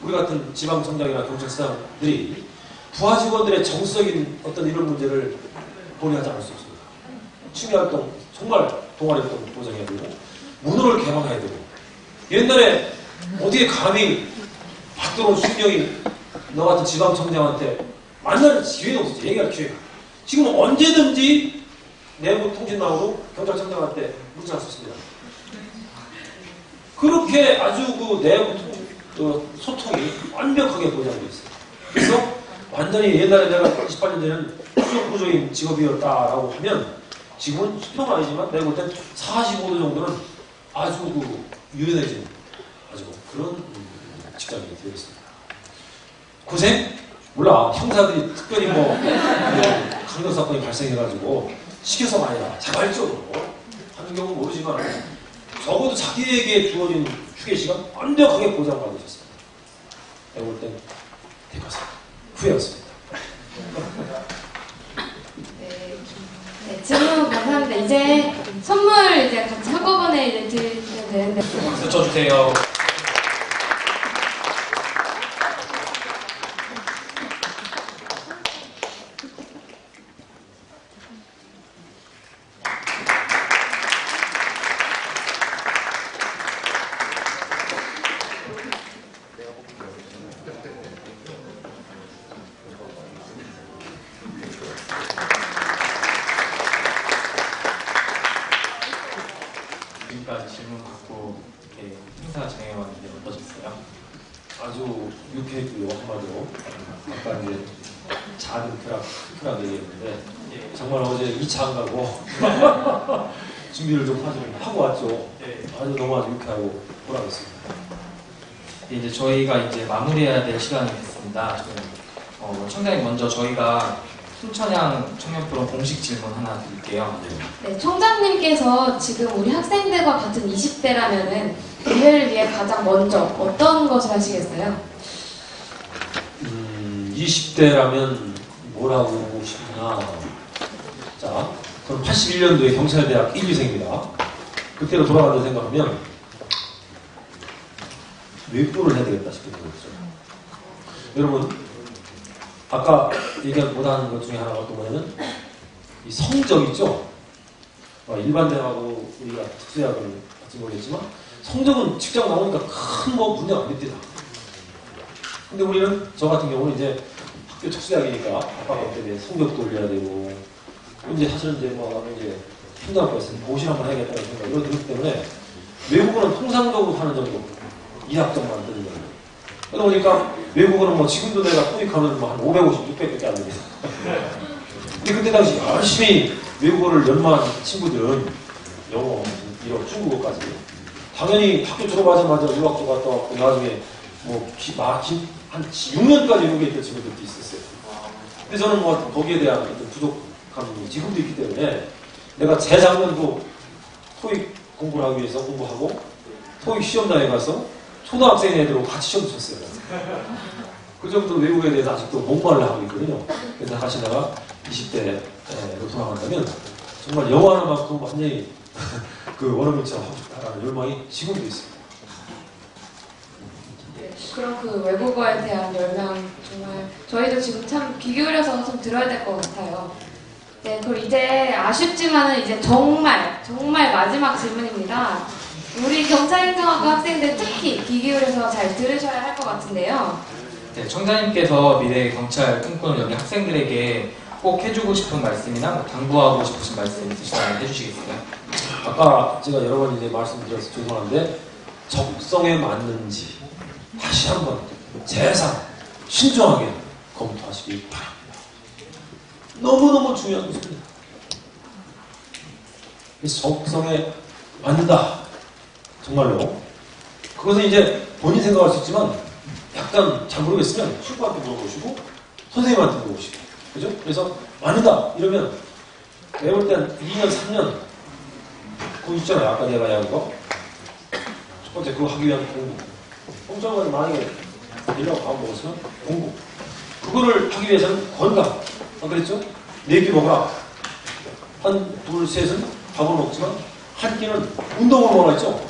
우리 같은 지방청장이나 경찰서장들이 부하 직원들의 정서적인 어떤 이런 문제를 고려하지 않을 수 없습니다. 취미활동, 정말 동아리활동 보장해야 되고 문호를 개방해야 되고 옛날에 어떻게 감히 박도로 수명이 너 같은 지방청장한테 만날 기회가 없었지. 얘기할 기회가. 지금 언제든지 내부 통신 나오고 경찰청장한테 문자가 썼습니다. 그렇게 아주 그 내부 소통이 완벽하게 보장되어 있어요. 그래서 완전히 옛날에 내가 28년 전에는 수용구조인 직업이었다라고 하면 지금은 수평은 아니지만 내가 볼 땐 45도 정도는 아주 그 유연해진 아주 그런 직장이 되겠습니다. 고생? 몰라. 형사들이 특별히 뭐 강력사건이 발생해가지고 시켜서가 아니라 자발적으로 하는 경우는 모르지만 적어도 자기에게 주어진 휴게 시간 완벽하게 보장받으셨습니다. 내가 볼 땐 대가사 후회 없습니다. 네, 질문 감사합니다. 이제 선물 이제 같이 한꺼번에 이제 드리면 되는데. 박수 쳐주세요. 지금까지 질문 받고 이렇게 행사 진행해왔는데 어떠셨어요? 아주 유쾌했고요. 한마디로 아까 이제 작은 크락 얘기했는데 정말 어제 2차 안 가고 준비를 좀 하고 왔죠. 네. 아주 너무 아주 유쾌하고 보람있습니다. 이제 저희가 이제 마무리해야 될 시간이 됐습니다. 청장님 먼저 저희가 순천향 청년 프로 공식 질문 하나 드릴게요. 네, 청장님께서 지금 우리 학생들과 같은 20대라면은 미래를 위해 가장 먼저 어떤 것을 하시겠어요? 20대라면 뭘 하고 싶나? 자, 저는 81년도에 경찰대학 1, 2생입니다. 그때로 돌아간다 생각하면 외국어를 해야 되겠다 싶은 생각이 들어요. 여러분, 아까 얘기 못한 것 중에 하나가 또 뭐냐면 이 성적 있죠? 일반 대학하고 우리가 특수대학은 같이 모르겠지만 성적은 직장 나오니까 큰 뭐 문제가 안 됩니다. 근데 우리는 저 같은 경우는 이제 학교 특수대학이니까 아빠가 때문에 성적도 올려야 되고 이제 사실은 이제 뭐 이제 행정학과에 있으니 고시 한번 해야겠다는 생각이 들었기 때문에 외국어는 통상적으로 하는 정도 2학점만 뜨는 정도. 그러다 보니까 외국어는 뭐 지금도 내가 토익하면 뭐 한 550, 600밖에 안 됩니다. 근데 그때 당시 열심히 외국어를 연마한 친구들은 영어, 일어, 중국어까지 당연히 학교 졸업하자마자 유학도 갔다 왔고 나중에 뭐 한 6년까지 외국에 있던 친구들도 있었어요. 근데 저는 뭐 거기에 대한 어떤 부족함이 지금도 있기 때문에 내가 재작년도 토익 공부를 하기 위해서 공부하고 토익 시험장에 가서 초등학생 애들하고 같이 시험 쳤어요. 그 정도로 외국에 대해서 아직도 목말을 하고 있거든요. 그래서 다시 내가 20대로 돌아간다면 정말 영어 하나만큼 완전히 그 원어민처럼 하고 싶다라는 열망이 지금도 있습니다. 네, 그럼 그 외국어에 대한 열망 정말 저희도 지금 참 귀 기울여서 좀 들어야 될 것 같아요. 네, 그럼 이제 아쉽지만은 이제 정말 마지막 질문입니다. 우리 경찰행정학과 학생들 특히 귀 기울여서 잘 들으셔야 할 것 같은데요. 네, 청장님께서 미래 경찰 꿈꾸는 여기 학생들에게 꼭 해주고 싶은 말씀이나 뭐 당부하고 싶으신 말씀 있으시다면 해주시겠어요? 아까 제가 여러 번 이제 말씀드려서 죄송한데 적성에 맞는지 다시 한번 재상 신중하게 검토하시기 바랍니다. 너무너무 중요한 것입니다. 적성에 맞는다. 정말로. 그것은 이제 본인 생각할 수 있지만 약간 잘 모르겠으면 친구한테 물어보시고 선생님한테 물어보시고 그죠? 그래서 맞는다 이러면 내가 볼 땐 2년, 3년 그거 있잖아요. 아까 내가 이야기한 거. 첫 번째 그거 하기 위한 공부. 공정은 만약에 1년 밥 먹었으면 공부. 그거를 하기 위해서는 건강. 안 그랬죠? 4끼 먹어라. 한, 둘, 셋은 밥을 먹지만 한 끼는 운동을 먹어라 했죠?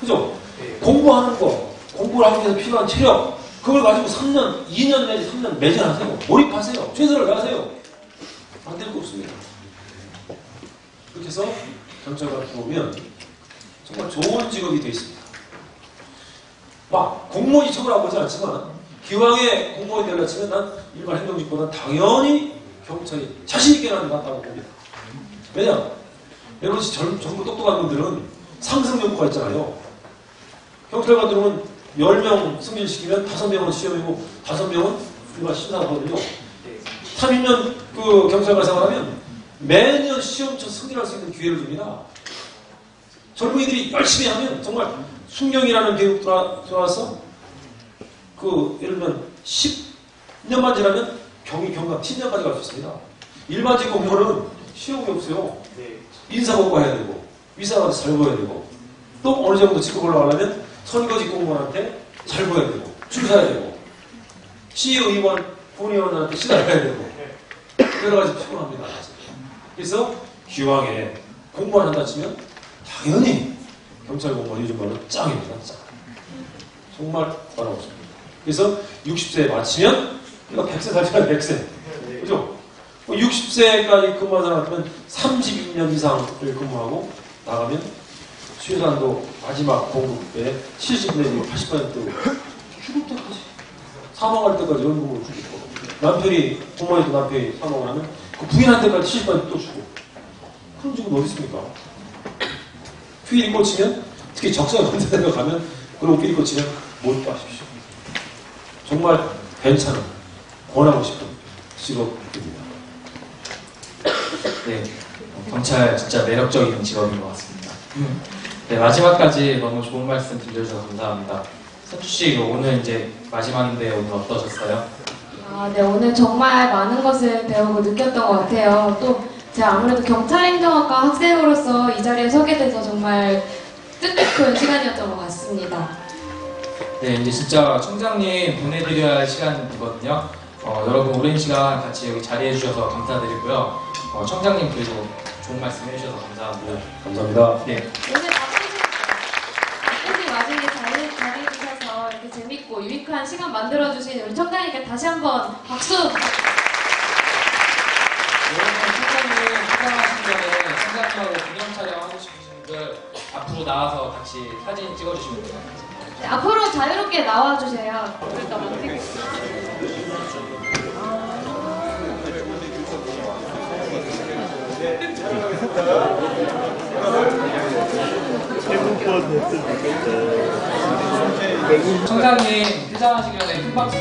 그죠? 공부하는 거, 공부를 하기 위해서 필요한 체력, 그걸 가지고 3년, 2년 내지 3년 매진하세요. 몰입하세요. 최선을 다하세요. 안 될 거 없습니다. 그렇게 해서 경찰관을 보면 정말 좋은 직업이 되어 있습니다. 막 공무원이 척을 하고 있지 않지만 기왕에 공무원이 되려 치면 난 일반 행정직보다 당연히 경찰이 자신있게 나는 것 같다고 봅니다. 왜냐? 여러분 전부 똑똑한 분들은 상승 욕구가 있잖아요. 경찰관 들어오면 10명 승진시키면 5명은 시험이고 5명은 일반 심사하거든요. 30년 그 경찰관 생활하면 매년 시험쳐 승진할 수 있는 기회를 줍니다. 젊은이들이 열심히 하면 정말 순경이라는 교육 들어와서 그 예를 들면 10년만 지나면 경위 경감 10년까지 갈 수 있습니다. 일반직 공무원은 시험이 없어요. 인사복과 해야 되고 위사관한테 잘 보여야 되고 또 어느 정도 직급 올라가려면 선거직 공무원한테 잘 보여야 되고 줄 서야 되고 시의원, 의원, 본의원한테 시달려야 되고 여러 가지 피곤합니다. 그래서 기왕에 공무원 한다 치면 당연히 경찰 공무원 요즘 말로 짱입니다. 짱. 정말 바라고 싶습니다. 그래서 60세에 마치면 그러니까 100세 살잖아요. 100세. 그죠? 60세까지 근무한 사람 같으면 32년 이상을 근무하고 나가면 수혜산도 마지막 봉급에 70 내지 80% 죽을 때까지 사망할 때까지 연금으로 주고 남편이 부모님도 남편이 사망을 하면 그 부인한테까지 70% 또 주고 그런 적은 어디 있습니까? 피리 꽂히면 특히 적성 같은 데 가면 그리고 피리 꽂히면 못 가십시오. 정말 괜찮은 권하고 싶은 직업입니다. 네, 경찰 진짜 매력적인 직업인 것 같습니다. 네, 마지막까지 너무 좋은 말씀 들려주셔서 감사합니다. 선주 씨 오늘 이제 마지막인데 오늘 어떠셨어요? 네, 오늘 정말 많은 것을 배우고 느꼈던 것 같아요. 또 제가 아무래도 경찰행정학과 학생으로서 이 자리에 서게 돼서 정말 뜻깊은 시간이었던 것 같습니다. 네, 이제 진짜 청장님 보내드려야 할 시간이거든요. 여러분 오랜 시간 같이 여기 자리해 주셔서 감사드리고요. 청장님 그래도 좋은 말씀 해주셔서 감사하고요. 감사합니다. 네. 오늘 바쁘신 와중에 자리해 주셔서 이렇게 재밌고 유익한 시간 만들어주신 우리 청장님께 다시 한번 박수! 여러분 청장님 포장하신 전에 청장님하고 기념 촬영하고 싶으신 분들 앞으로 나와서 같이 사진 찍어주시면 돼요. 네, 앞으로 자유롭게 나와주세요. 청장님 퇴장하시기 전에 큰 박수